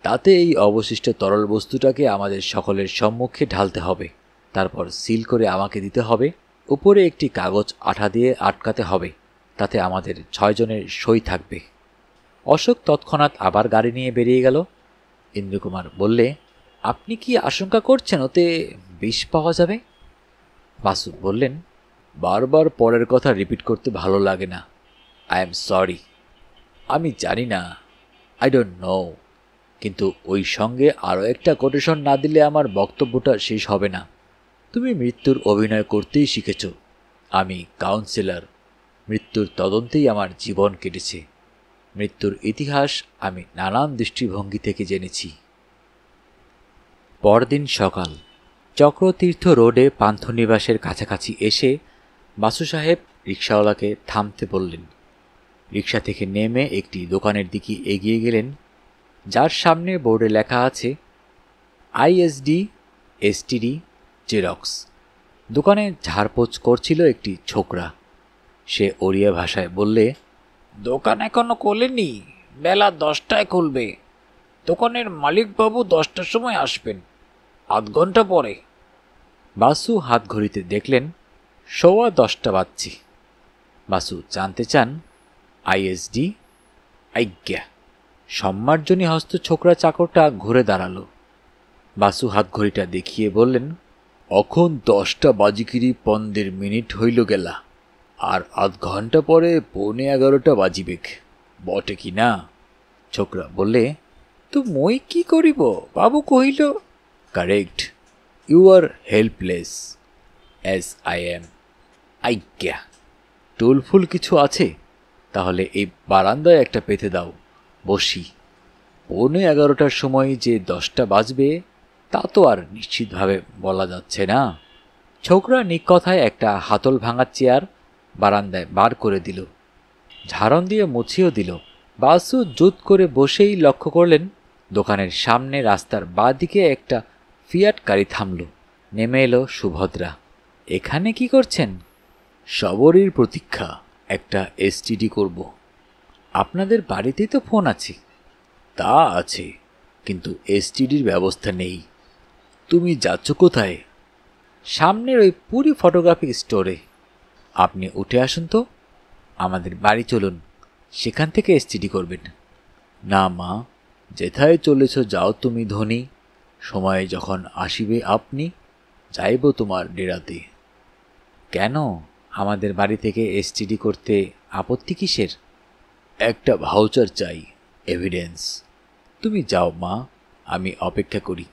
তাতে এই অবশিষ্ট তরল বস্তুটাকে আমাদের সকলের সম্মুখে ঢালতে হবে, তারপর সিল করে আমাকে দিতে হবে। উপরে একটি কাগজ আঠা দিয়ে আটকাতে হবে, তাতে আমাদের 6 জনের সই থাকবে। অশোক তৎক্ষণাৎ আবার গাড়ি নিয়ে বেরিয়ে গেল। ইন্দ্রকুমার বললে, আপনি কি আশঙ্কা করছেন ওতে বিষ পাওয়া যাবে? বাসু বললেন, বারবার পরের কথা রিপিট করতে ভালো লাগে না। I am sorry. আমি জানি না, আই ডোন্ট নো, কিন্তু ওই সঙ্গে আরও একটা কোটেশন না দিলে আমার বক্তব্যটা শেষ হবে না। তুমি মৃত্যুর অভিনয় করতেই শিখেছ, আমি কাউন্সিলর। মৃত্যুর তদন্তেই আমার জীবন কেটেছে। মৃত্যুর ইতিহাস আমি নানান দৃষ্টিভঙ্গি থেকে জেনেছি। পরদিন সকাল, চক্রতীর্থ রোডে পান্থনিবাসের কাছাকাছি এসে বাসু সাহেব রিকশাওয়ালাকে থামতে বললেন। রিকশা থেকে নেমে একটি দোকানের দিকে এগিয়ে গেলেন, যার সামনে বোর্ডে লেখা আছে আইএসডি এসটিডি জেরক্স। দোকানে ঝাড়পোছ করছিল একটি ছোকরা। সে ওড়িয়া ভাষায় বললে, দোকান এখনো খোলেনি, বেলা 10টায় খুলবে। দোকানের মালিকবাবু 10টার সময় আসবেন, আধ ঘন্টা পরে। বাসু হাত ঘড়িতে দেখলেন 10:15 বাজছে। বাসু জানতে চান, আইএসডি? আজ্ঞা। সম্মার্জনী হস্ত ছোকরা চাকরটা ঘুরে দাঁড়ালো। বাসু হাত ঘড়িটা দেখিয়ে বললেন, অখন 10টা বাজিকিরি 15 মিনিট হইল গেলা, আর আধ ঘন্টা পরে 11:15 বাজিবেক, বটে কি না? ছোকরা বললে, তো মই কি করিব? বাবু কহিল, correct, you are helpless, as I am. আজ্ঞা। টুলফুল কিছু আছে? তাহলে এই বারান্দায় একটা পেতে দাও, বসি। 11:15টার সময় যে 10টা বাজবে তা তো আর নিশ্চিতভাবে বলা যাচ্ছে না। ছোকরা নিকথায় একটা হাতল ভাঙা চেয়ার বারান্দায় বার করে দিল, ঝাড়ন দিয়ে মুছিয়েও দিল। বাসু জুত করে বসেই লক্ষ্য করলেন, দোকানের সামনে রাস্তার বাঁ দিকে একটা ফিয়াট গাড়ি থামল। নেমে এলো সুভদ্রা। এখানে কি করছেন? সবরীর প্রতীক্ষা, একটা এসটিডি করব। আপনাদের বাড়িতেই তো ফোন আছে। তা আছে, কিন্তু এসটিডির ব্যবস্থা নেই। তুমি যাচ্ছ কোথায়? সামনের ওই পুরী ফটোগ্রাফি স্টোরে। আপনি উঠে আসুন তো, আমাদের বাড়ি চলুন, সেখান থেকে এসটিডি করবেন। না মা, যেথায় চলেছ যাও তুমি ধনী, সময়ে যখন আসিবে আপনি, যাইব তোমার ডেরাতে। কেন, আমাদের বাড়ি থেকে এসটিডি করতে আপত্তি কিসের? একটা ভাউচার চাই, এভিডেন্স। তুমি যাও মা, আমি অপেক্ষা করি।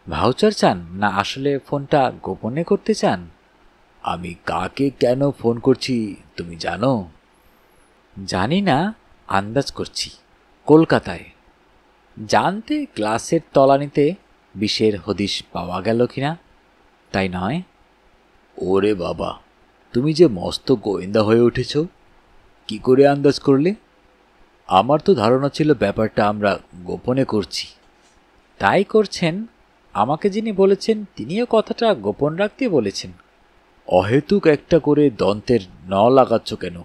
ভাউচার চান না আসলে ফোনটা গোপনে করতে চান? আমি কাকে কেন ফোন করছি তুমি জানো? জানি না, আন্দাজ করছি। কলকাতায়। জানতে গ্লাসের তলানিতে বিষের হদিশ পাওয়া গেল কিনা, তাই নয়? ওরে বাবা, তুমি যে মস্ত গোয়েন্দা হয়ে উঠেছ। কি করে আন্দাজ করলে? আমার তো ধারণা ছিল ব্যাপারটা আমরা গোপনে করছি। তাই করছেন? আমাকে যিনি বলেছেন তিনিও কথাটা গোপন রাখতে বলেছেন। অহেতুক একটা করে দন্তের ন লাগাচ্ছ কেন?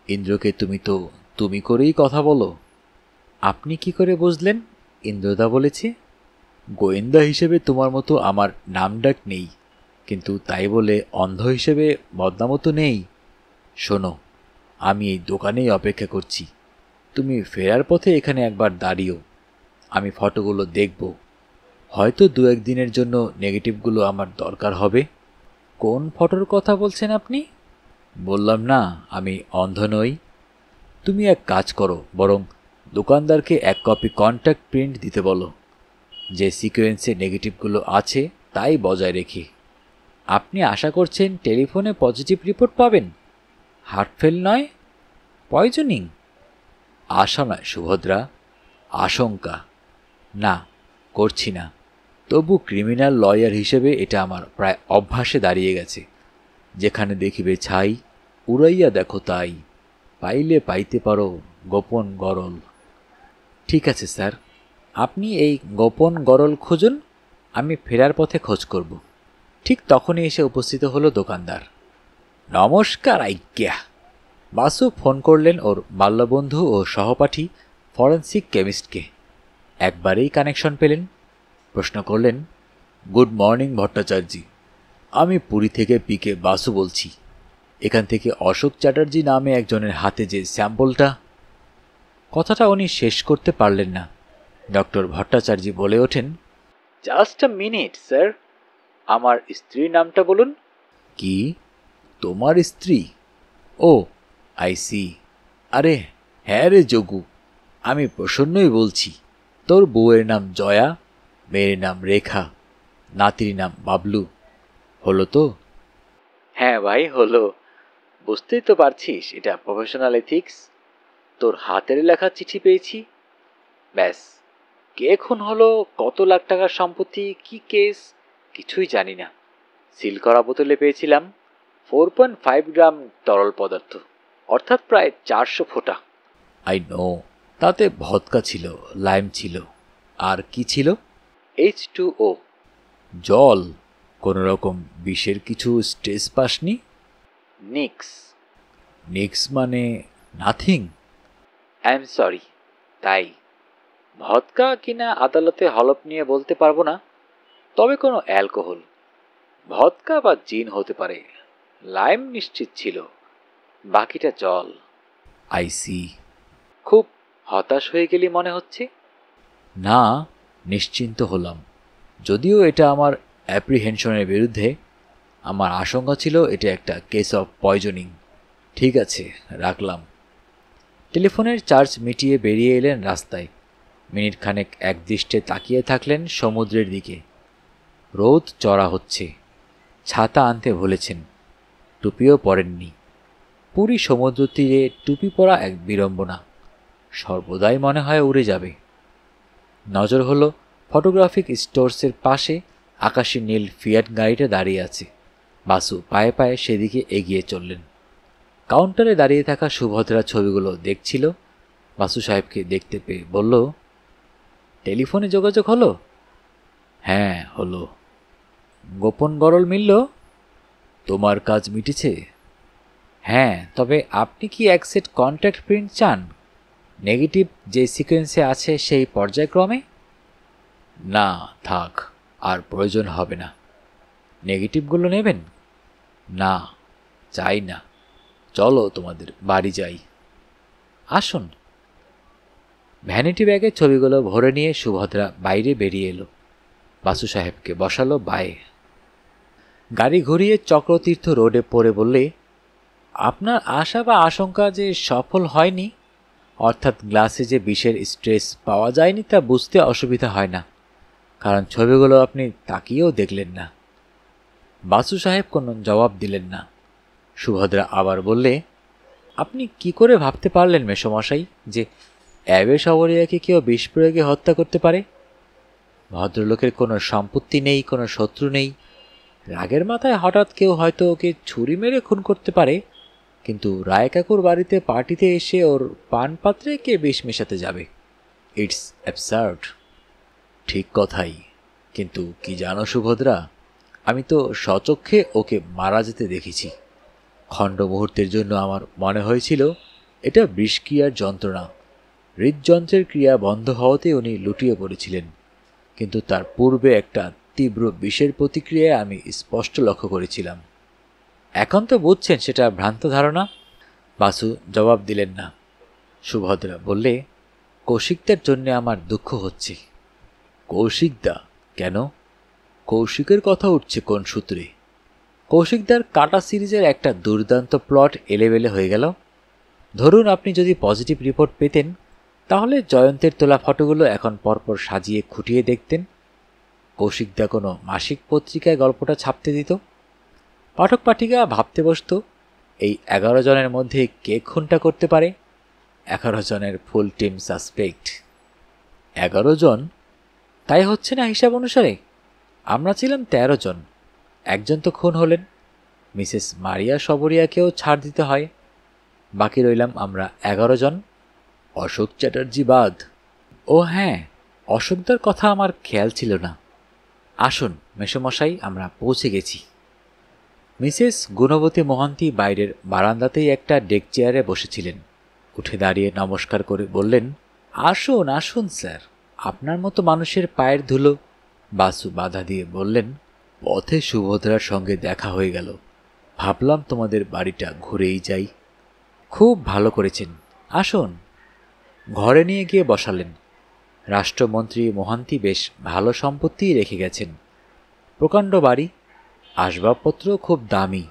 ইন্দ্রকে তুমি করেই কথা বলো। আপনি কি করে বুঝলেন ইন্দ্রদা বলেছে? গোয়েন্দা হিসেবে তোমার মতো আমার নামডাক নেই, কিন্তু তাই বলে অন্ধ হিসেবে বদনামও তো নেই। শোনো, আমি এই দোকানেই অপেক্ষা করছি। তুমি ফেরার পথে এখানে একবার দাঁড়িও। আমি ফটোগুলো দেখব। হয়তো 2-1 দিনের জন্য নেগেটিভগুলো আমার দরকার হবে। কোন ফটোর কথা বলছেন আপনি? বললাম না আমি অন্ধ নই। তুমি এক কাজ করো, বরং দোকানদারকে 1 কপি কন্ট্যাক্ট প্রিন্ট দিতে বলো। যে সিকোয়েন্সে নেগেটিভগুলো আছে তাই বজায় রেখে। আপনি আশা করছেন টেলিফোনে পজিটিভ রিপোর্ট পাবেন? হার্টফেল নয়, পয়জনিং? আশা নয় সুভদ্রা, আশঙ্কা। না, করছি না। তবু ক্রিমিনাল লয়ার হিসেবে এটা আমার প্রায় অভ্যাসে দাঁড়িয়ে গেছে। যেখানে দেখিবে ছাই, উড়াইয়া দেখো তাই। পাইলে পাইতে পারো গোপন গরল। ঠিক আছে স্যার, আপনি এই গোপন গরল খুঁজুন, আমি ফেরার পথে খোঁজ করব। ঠিক তখনই এসে উপস্থিত হলো দোকানদার। নমস্কার আজ্ঞা। বাসু ফোন করলেন ওর বাল্যবন্ধু ও সহপাঠী ফরেন্সিক কেমিস্টকে। একবারেই কানেকশন পেলেন। প্রশ্ন করলেন, গুড মর্নিং ভট্টাচার্যি, আমি পুরী থেকে পিকে বাসু বলছি। এখান থেকে অশোক চ্যাটার্জি নামে একজনের হাতে যে স্যাম্পলটা। কথাটা উনি শেষ করতে পারলেন না। ডক্টর ভট্টাচার্য বলে ওঠেন, জাস্ট আ মিনিট স্যার, আমার স্ত্রীর নামটা বলুন। কি? তোমার স্ত্রী? ও, আই সি। আরে হ্যাঁ রে যোগু, আমি প্রসন্নই বলছি। তোর বউয়ের নাম জয়া, মেয়ের নাম রেখা, নাতির নাম বাবলু। হলো তো? হ্যাঁ ভাই হলো। বুঝতেই তো পারছিস এটা প্রফেশনাল এথিক্স। তোর হাতের লেখা চিঠি পেয়েছি। ব্যাস, কে খুন হলো, কত লাখ টাকার সম্পত্তি, কি কেস, কিছুই জানি না। সিল করা বোতলে পেয়েছিলাম 4.5 গ্রাম তরল পদার্থ, অর্থাৎ প্রায় 400 ফোঁটা। I know. তাতে ভদকা ছিল, লাইম ছিল, আর কি ছিল? H2O। জল? কোনো রকম বিষের কিছু স্ট্রেস পাসনি? নিক্স। নিক্স মানে নাথিং? I am sorry. তাই ভদকা কিনা আদালতে হলফ নিয়ে বলতে পারবো না, তবে কোনো অ্যালকোহল, ভদকা বা জিন হতে পারে। লাইম নিশ্চিত ছিল, বাকিটা জল। আইসি। খুব হতাশ হয়ে গেলি মনে হচ্ছে। না, নিশ্চিন্ত হলাম। যদিও এটা আমার অ্যাপ্রিহেনশনের বিরুদ্ধে। আমার আশঙ্কা ছিল এটা একটা কেস অফ পয়জনিং। ঠিক আছে, রাখলাম। টেলিফোনের চার্জ মিটিয়ে বেরিয়ে এলেন রাস্তায়। মিনিট খানেক একদৃষ্টে তাকিয়ে থাকলেন সমুদ্রের দিকে। রোদ চড়া হচ্ছে। ছাতা আনতে ভুলেছেন, টুপিও পরেননি। পুরী সমুদ্র তীরে টুপি পরা এক বিড়ম্বনা, সর্বদাই মনে হয় উড়ে যাবে। নজর হলো ফটোগ্রাফিক স্টোরসের পাশে আকাশী নীল ফিয়াট গাড়িটা দাঁড়িয়ে আছে। বাসু পায়ে পায়ে সেদিকে এগিয়ে চললেন। কাউন্টারে দাঁড়িয়ে থাকা সুভদ্রা ছবিগুলো দেখছিল। বাসু সাহেবকে দেখতে পেয়ে বলল, টেলিফোনে যোগাযোগ হলো? হ্যাঁ হলো। গোপন গরল মিলল? তোমার কাজ মিটেছে? হ্যাঁ, তবে আপনি কি এক সেট কন্ট্যাক্ট প্রিন্ট চান? নেগেটিভ যে সিকোয়েন্সে আছে সেই পর্যায়ক্রমে? না থাক, আর প্রয়োজন হবে না। নেগেটিভগুলো নেবেন? না, চাই না। চলো তোমাদের বাড়ি যাই। আসুন। ভ্যানিটি ব্যাগে ছবিগুলো ভরে নিয়ে সুভদ্রা বাইরে বেরিয়ে এলো। বাসু সাহেবকে বসালো বায়ে। গাড়ি ঘুরিয়ে চক্রতীর্থ রোডে পড়ে বললে, আপনার আশা বা আশঙ্কা যে সফল হয়নি, অর্থাৎ গ্লাসে যে বিষের স্ট্রেস পাওয়া যায়নি, তা বুঝতে অসুবিধা হয় না, কারণ ছবিগুলো আপনি তাকিয়েও দেখলেন না। বাসু সাহেব কোনো জবাব দিলেন না। সুভদ্রা আবার বললে, আপনি কি করে ভাবতে পারলেন মেসোমশাই যে অ্যাবে সাবরিয়াকে কেউ বিষ প্রয়োগে হত্যা করতে পারে? ভদ্রলোকের কোনো সম্পত্তি নেই, কোনো শত্রু নেই। রাগের মাথায় হঠাৎ কেউ হয়তো ওকে ছুরি মেরে খুন করতে পারে, কিন্তু রায় কাকুর বাড়িতে পার্টিতে এসে ওর পান পাত্রে কে বিষ মেশাতে যাবে? It's absurd. ঠিক কথাই, কিন্তু কি জানো সুভদ্রা, আমি তো স্বচক্ষে ওকে মারা যেতে দেখেছি। খণ্ড মুহূর্তের জন্য আমার মনে হয়েছিল এটা বিষক্রিয়ার যন্ত্রণা। হৃদযন্ত্রের ক্রিয়া বন্ধ হওয়াতে উনি লুটিয়ে পড়েছিলেন, কিন্তু তার পূর্বে একটা তীব্র বিষের প্রতিক্রিয়ায় আমি স্পষ্ট লক্ষ্য করেছিলাম। এখন তো বুঝছেন সেটা ভ্রান্ত ধারণা? বাসু জবাব দিলেন না। সুভদ্রা বললে, কৌশিকদার জন্যে আমার দুঃখ হচ্ছে। কৌশিকদা? কেন? কৌশিকের কথা উঠছে কোন সূত্রে? কৌশিকদার কাটা সিরিজের একটা দুর্দান্ত প্লট এলেবেলে হয়ে গেল। ধরুন আপনি যদি পজিটিভ রিপোর্ট পেতেন, তাহলে জয়ন্তের তোলা ফটোগুলো এখন পরপর সাজিয়ে খুঁটিয়ে দেখতেন। কৌশিকদা কোনো মাসিক পত্রিকায় গল্পটা ছাপতে দিত। পাঠক পাঠিকা ভাবতে বসত, এই 11 জনের মধ্যে কে খুনটা করতে পারে? 11 জনের ফুল টিম সাসপেক্ট। 11 জন? তাই হচ্ছে না হিসাব অনুসারে? আমরা ছিলাম 13 জন, একজন তো খুন হলেন। মিসেস মারিয়া সবরিয়াকেও ছাড় দিতে হয়। বাকি রইলাম আমরা 11 জন, অশোক চ্যাটার্জি বাদ। ও হ্যাঁ, অশোকদার কথা আমার খেয়াল ছিল না। আসুন মেসোমশাই, আমরা পৌঁছে গেছি। মিসেস গুণবতী মোহান্তি বাইরের বারান্দাতেই একটা ডেক চেয়ারে বসেছিলেন। উঠে দাঁড়িয়ে নমস্কার করে বললেন, আসুন আসুন স্যার, আপনার মতো মানুষের পায়ের ধুলো। বাসু বাধা দিয়ে বললেন, পথে সুভদ্রার সঙ্গে দেখা হয়ে গেল, ভাবলাম তোমাদের বাড়িটা ঘুরেই যাই। খুব ভালো করেছেন, আসুন। ঘরে নিয়ে গিয়ে বসালেন। রাষ্ট্রমন্ত্রী মোহান্তি বেশ ভালো সম্পত্তিই রেখে গেছেন। প্রকাণ্ড বাড়ি, আসবাবপত্র খুব দামি।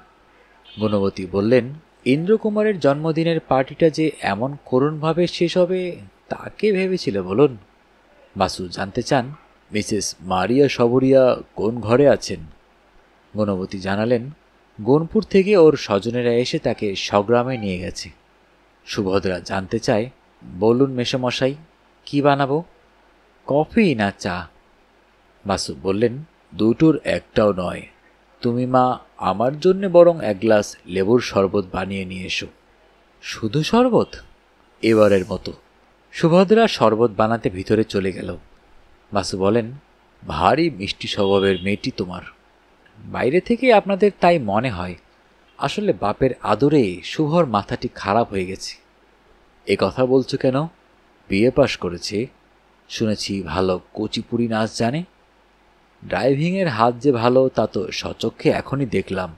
গুণবতী বললেন, ইন্দ্রকুমারের জন্মদিনের পার্টিটা যে এমন করুণভাবে শেষ হবে তা কে ভেবেছিল বলুন? বাসু জানতে চান, মিসেস মারিয়া সবরিয়া কোন ঘরে আছেন? গুণবতী জানালেন, গুণপুর থেকে ওর স্বজনেরা এসে তাকে স্বগ্রামে নিয়ে গেছে। সুভদ্রা জানতে চায়, বলুন মেসোমশাই, কি বানাবো, কফি না চা? বাসু বললেন, দুটোর একটাও নয়। তুমি মা আমার জন্যে বরং 1 গ্লাস লেবুর শরবত বানিয়ে নিয়ে এসো। শুধু শরবত? এবারের মতো। সুভদ্রা শরবত বানাতে ভিতরে চলে গেল। বাসু বলেন, ভারী মিষ্টি স্বভাবের মেয়েটি তোমার। বাইরে থেকে আপনাদের তাই মনে হয়, আসলে বাপের আদরে শুভর মাথাটি খারাপ হয়ে গেছে। এ কথা বলছো কেন? বিএ পাশ করেছে, শুনেছি ভালো কুচিপুড়ি নাচ জানে। ড্রাইভিংয়ের হাত যে ভালো তা তো স্বচক্ষে এখনই দেখলাম।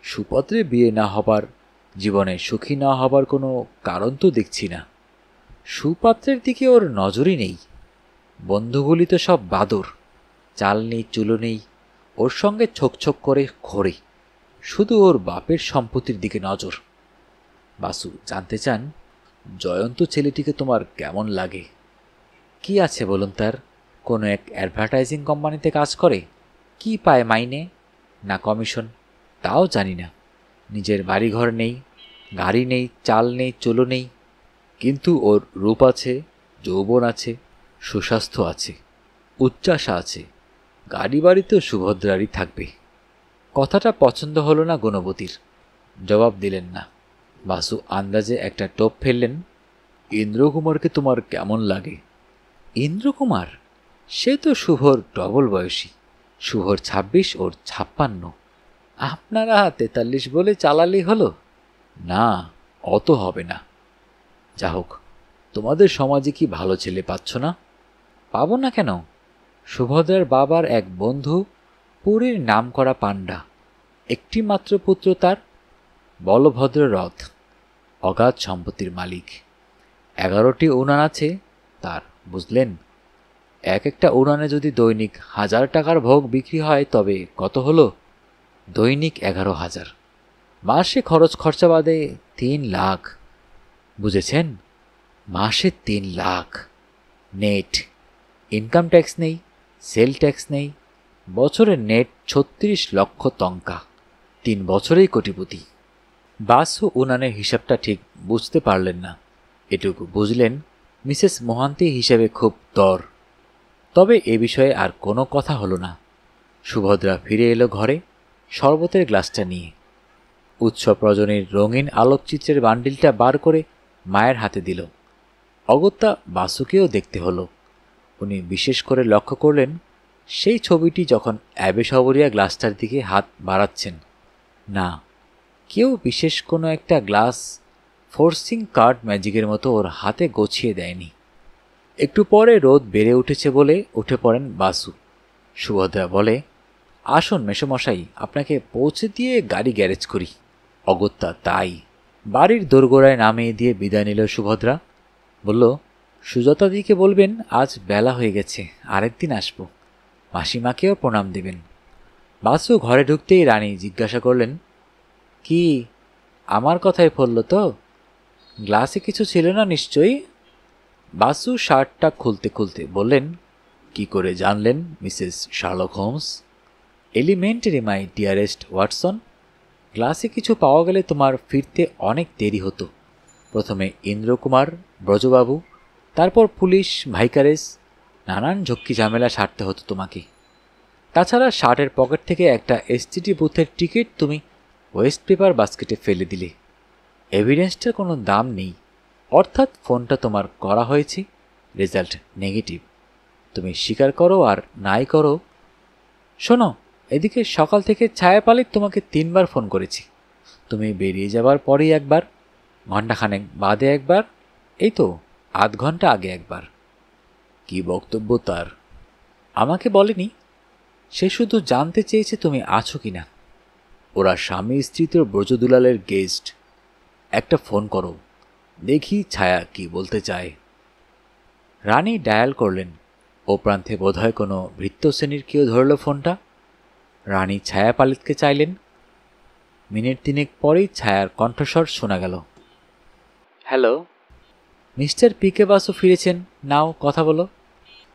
সুপত্রে বিয়ে না হবার, জীবনে সুখী না হবার কোনো কারণ তো দেখছি না। সুপাত্রের দিকে ওর নজরই নেই। বন্ধুগুলি তো সব বাদর, চাল নেই চুলো নেই, ওর সঙ্গে ছোকছোক করে ঘোরে। শুধু ওর বাপের সম্পত্তির দিকে নজর। বাসু জানতে চান, জয়ন্ত ছেলেটিকে তোমার কেমন লাগে? কি আছে বলুন তার? কোনো এক অ্যাডভার্টাইজিং কোম্পানিতে কাজ করে, কি পায় মাইনে না কমিশন তাও জানি না। নিজের বাড়িঘর নেই, গাড়ি নেই, চাল নেই, চুলো নেই, কিন্তু ওর রূপ আছে, যৌবন আছে, সুস্বাস্থ্য আছে, উচ্চাশা আছে। গাড়ি বাড়িতেও সুভদ্রারই থাকবে। কথাটা পছন্দ হলো না গুণবতীর, জবাব দিলেন না। বাসু আন্দাজে একটা টোপ ফেললেন, ইন্দ্রকুমারকে তোমার কেমন লাগে? ইন্দ্রকুমার? সে তো শুভর ডবল বয়সী। শুভর 26, ওর 56। আপনারা 43 বলে চালালেই হলো? না, অত হবে না। যা হোক, তোমাদের সমাজে কি ভালো ছেলে পাচ্ছ না? পাবো না কেন? সুভদ্রার বাবার এক বন্ধু, পুরীর নামকরা পাণ্ডা, একটি মাত্র পুত্র তার, বলভদ্র রথ, অগাধ সম্পত্তির মালিক। 11টি উনান আছে তার, বুঝলেন? এক একটা উনানে যদি দৈনিক 1000 টাকার ভোগ বিক্রি হয় তবে কত হলো? দৈনিক 11,000। মাসে খরচ খরচা বাদে 3 লাখ। বুঝেছেন? মাসে 3 লাখ নেট। ইনকাম ট্যাক্স নেই, সেল ট্যাক্স নেই। বছরে নেট 36 লক্ষ টঙ্কা। 3 বছরেই কোটিপতি। বাসু উনানের হিসাবটা ঠিক বুঝতে পারলেন না। এটুকু বুঝলেন মিসেস মোহান্তি হিসেবে খুব দর। তবে এ বিষয়ে আর কোনো কথা হলো না। সুভদ্রা ফিরে এলো ঘরে শরবতের গ্লাসটা নিয়ে। উৎসব রজনীর রঙিন আলোকচিত্রের বান্ডিলটা বার করে মায়ের হাতে দিল। অগত্যা বাসুকেও দেখতে হলো। উনি বিশেষ করে লক্ষ্য করলেন সেই ছবিটি যখন অ্যাবে সবরিয়া গ্লাসটার দিকে হাত বাড়াচ্ছেন। না, কেউ বিশেষ কোনো একটা গ্লাস ফোর্সিং কার্ড ম্যাজিকের মতো ওর হাতে গছিয়ে দেয়নি। একটু পরে রোদ বেড়ে উঠেছে বলে উঠে পড়েন বাসু। সুভদ্রা বলে, আসুন মেসোমশাই, আপনাকে পৌঁছে দিয়ে গাড়ি গ্যারেজ করি। অগত্যা তাই। বাড়ির দোরগোড়ায় নামিয়ে দিয়ে বিদায় নিল সুভদ্রা। বলল, সুজাতাদিকে বলবেন আজ বেলা হয়ে গেছে, আরেকদিন আসব। মাসিমাকেও প্রণাম দেবেন। বাসু ঘরে ঢুকতেই রানী জিজ্ঞাসা করলেন, কি আমার কথাই ফলল তো? গ্লাসে কিছু ছিল না নিশ্চয়ই? বাসু শার্টটা খুলতে খুলতে বললেন, কি করে জানলেন Mrs Sherlock Holmes? Elementary my dearest Watson. গ্লাসে কিছু পাওয়া গেলে তোমার ফিরতে অনেক দেরি হতো। প্রথমে ইন্দ্রকুমার, ব্রজবাবু, তারপর পুলিশ, ভাইকারেস, নানান ঝক্কি ঝামেলা সারতে হতো তোমাকে। তাছাড়া শার্টের পকেট থেকে একটা এসটিডি বুথের টিকিট তুমি ওয়েস্ট পেপার বাস্কেটে ফেলে দিলে। এভিডেন্সটার কোনো দাম নেই। অর্থাৎ ফোনটা তোমার করা হয়েছে, রেজাল্ট নেগেটিভ। তুমি স্বীকার করো আর নাই করো। শোনো, এদিকে সকাল থেকে ছায়াপালিত তোমাকে 3 বার ফোন করেছি। তুমি বেরিয়ে যাবার পরেই একবার, ঘণ্টাখানেক বাদে একবার, এই তো আধ ঘন্টা আগে একবার। কি বক্তব্য তার? আমাকে বলেনি। সে শুধু জানতে চেয়েছে তুমি আছো কিনা। ওরা স্বামী স্ত্রী তো ব্রজদুলালের গেস্ট। একটা ফোন করো, দেখি ছায়া কি বলতে চায়। রানী ডায়াল করলেন। ও প্রান্তে বোধহয় কোনো ভৃত্য শ্রেণীর কেউ ধরল ফোনটা। রানী ছায়া পালিতকে চাইলেন। মিনিট 3 পরেই ছায়ার কণ্ঠস্বর শোনা গেল। হ্যালো, মিস্টার পিকে বাসু ফিরেছেন, নাও কথা বলো।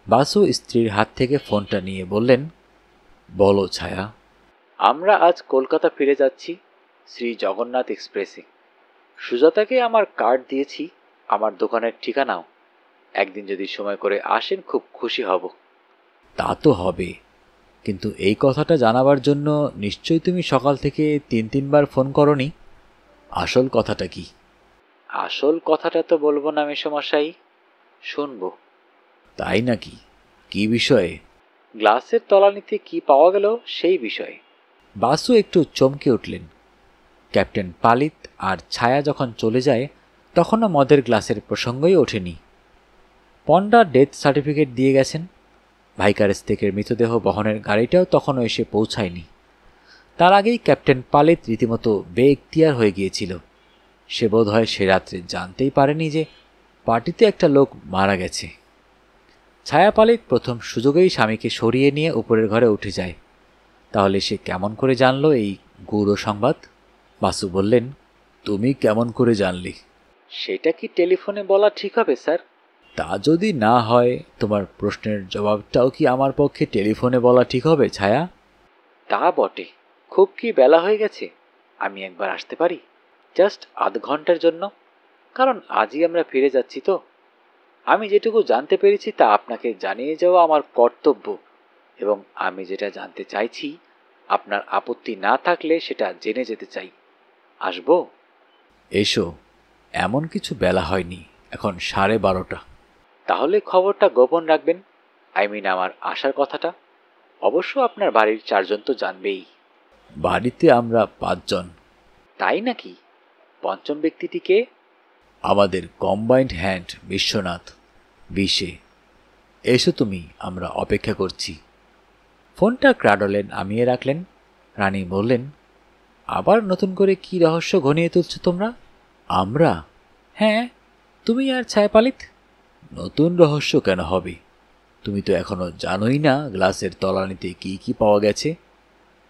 বাসু স্ত্রীর হাত থেকে ফোনটা নিয়ে বললেন, বলো ছায়া। আমরা আজ কলকাতা ফিরে যাচ্ছি শ্রী জগন্নাথ এক্সপ্রেসে। সুজাতাকে আমার কার্ড দিয়েছি, আমার দোকানের ঠিকানাও। একদিন যদি সময় করে আসেন খুব খুশি হব। তা তো হবে, কিন্তু এই কথাটা জানাবার জন্য নিশ্চয়ই তুমি সকাল থেকে 3 বার ফোন করনি। আসল কথাটা কি? আসল কথাটা তো বলবো না মেসোমশাই, শুনবো। তাই নাকি? কি বিষয়ে? গ্লাসের তলানিতে কি পাওয়া গেল সেই বিষয়ে। বাসু একটু চমকে উঠলেন। ক্যাপ্টেন পালিত আর ছায়া যখন চলে যায় তখনও মদের গ্লাসের প্রসঙ্গই ওঠেনি। পন্ডা ডেথ সার্টিফিকেট দিয়ে গেছেন। ভাইকারেস থেকে মৃতদেহ বহনের গাড়িটাও তখনও এসে পৌঁছায়নি। তার আগেই ক্যাপ্টেন পালিত রীতিমতো বেএখতিয়ার হয়ে গিয়েছিল। সে বোধ হয় সে রাত্রে জানতেই পারেনি যে পার্টিতে একটা লোক মারা গেছে। ছায়া পালিত প্রথম সুযোগেই স্বামীকে সরিয়ে নিয়ে উপরের ঘরে উঠে যায়। তাহলে সে কেমন করে জানলো এই গৌর সংবাদ? বাসু বললেন, তুমি কেমন করে জানলি? সেটা কি টেলিফোনে বলা ঠিক হবে স্যার? তা যদি না হয় তোমার প্রশ্নের জবাবটাও কি আমার পক্ষে টেলিফোনে বলা ঠিক হবে ছায়া? তা বটে। খুব কি বেলা হয়ে গেছে? আমি একবার আসতে পারি, জাস্ট আধ ঘন্টার জন্য? কারণ আজই আমরা ফিরে যাচ্ছি তো। আমি যেটুকু জানতে পেরেছি তা আপনাকে জানিয়ে যাওয়া আমার কর্তব্য, এবং আমি যেটা জানতে চাইছি আপনার আপত্তি না থাকলে সেটা জেনে যেতে চাই। আসবো? এসো। এমন কিছু বেলা হয়নি, এখন 12:30। তাহলে খবরটা গোপন রাখবেন, আমার আসার কথাটা। অবশ্য আপনার বাড়ির 4 জন তো জানবেই। বাড়িতে আমরা 5 জন। তাই নাকি? পঞ্চম ব্যক্তিটি কে? আমাদের কম্বাইন্ড হ্যান্ড বিশ্বনাথ, 20-এ। এসো তুমি, আমরা অপেক্ষা করছি। ফোনটা ক্রাডলে নামিয়ে রাখলেন। রানী বললেন, আবার নতুন করে কি রহস্য ঘনিয়ে তুলছ তোমরা? আমরা? হ্যাঁ, তুমি আর ছায়াপালিত। নতুন রহস্য কেন হবে? তুমি তো এখনো জানোই না গ্লাসের তলানিতে কি কি পাওয়া গেছে।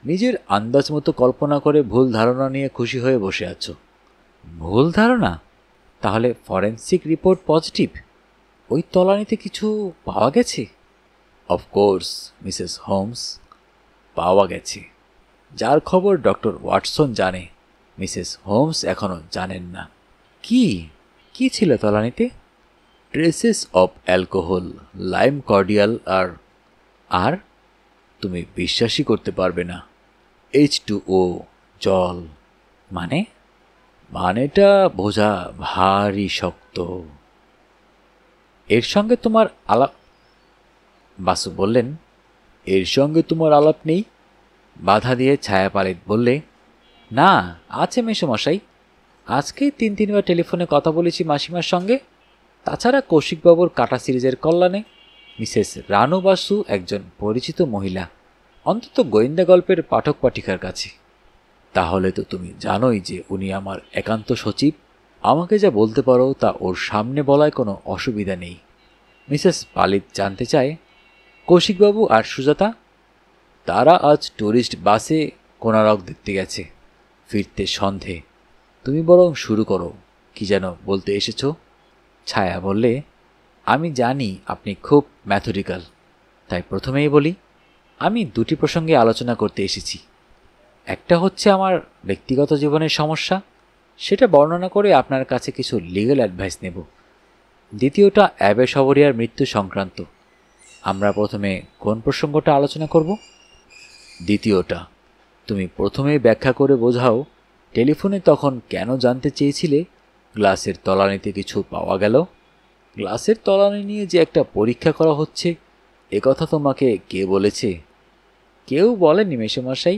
নিজের আন্দাজ মতো কল্পনা করে ভুল ধারণা নিয়ে খুশি হয়ে বসে আছো। ভুল ধারণা? তাহলে ফরেন্সিক রিপোর্ট পজিটিভ? ওই তলানিতে কিছু পাওয়া গেছে? অফকোর্স মিসেস হোমস, পাওয়া গেছে। যার খবর ডক্টর ওয়াটসন জানে। মিসেস হোমস এখনো জানেন না। কি কি ছিল তলানিতে? Traces of alcohol, lime cordial আর আর তুমি বিশ্বাসই করতে পারবে না, H2O, জল। মানে? মানেটা বোঝা ভারী শক্ত। এর সঙ্গে তোমার আলাপ? বাসু বললেন, এর সঙ্গে তোমার আলাপ নেই? বাধা দিয়ে ছায়া পালিত বললে, না আছে মেসোমশাই, আজকেই 3-3বার টেলিফোনে কথা বলেছি মাসিমার সঙ্গে। তাছাড়া কৌশিকবাবুর কাটা সিরিজের কল্যাণে। মিসেস রানু বাসু একজন পরিচিত মহিলা, অন্তত গোয়েন্দা গল্পের পাঠক পাঠিকার কাছে। তাহলে তো তুমি জানোই যে উনি আমার একান্ত সচিব। আমাকে যা বলতে পারো তা ওর সামনে বলায় কোনো অসুবিধা নেই। মিসেস পালিত জানতে চায়, কৌশিকবাবু আর সুজাতা? তারা আজ ট্যুরিস্ট বাসে কোনারক দেখতে গেছে, ফিরতে সন্ধে। তুমি বরং শুরু করো, কি যেন বলতে এসেছো। ছায়া বললে, আমি জানি আপনি খুব ম্যাথডিক্যাল, তাই প্রথমেই বলি, আমি দুটি প্রসঙ্গে আলোচনা করতে এসেছি। একটা হচ্ছে আমার ব্যক্তিগত জীবনের সমস্যা, সেটা বর্ণনা করে আপনার কাছে কিছু লিগ্যাল অ্যাডভাইস নেব। দ্বিতীয়টা অ্যাবে সবরিয়ার মৃত্যু সংক্রান্ত। আমরা প্রথমে কোন প্রসঙ্গটা আলোচনা করব? দ্বিতীয়টা। তুমি প্রথমেই ব্যাখ্যা করে বোঝাও টেলিফোনে তখন কেন জানতে চেয়েছিলে গ্লাসের তলানিতে কিছু পাওয়া গেল। গ্লাসের তলানি নিয়ে যে একটা পরীক্ষা করা হচ্ছে, একথা তোমাকে কে বলেছে? কেউ বলেনি মেসোমশাই,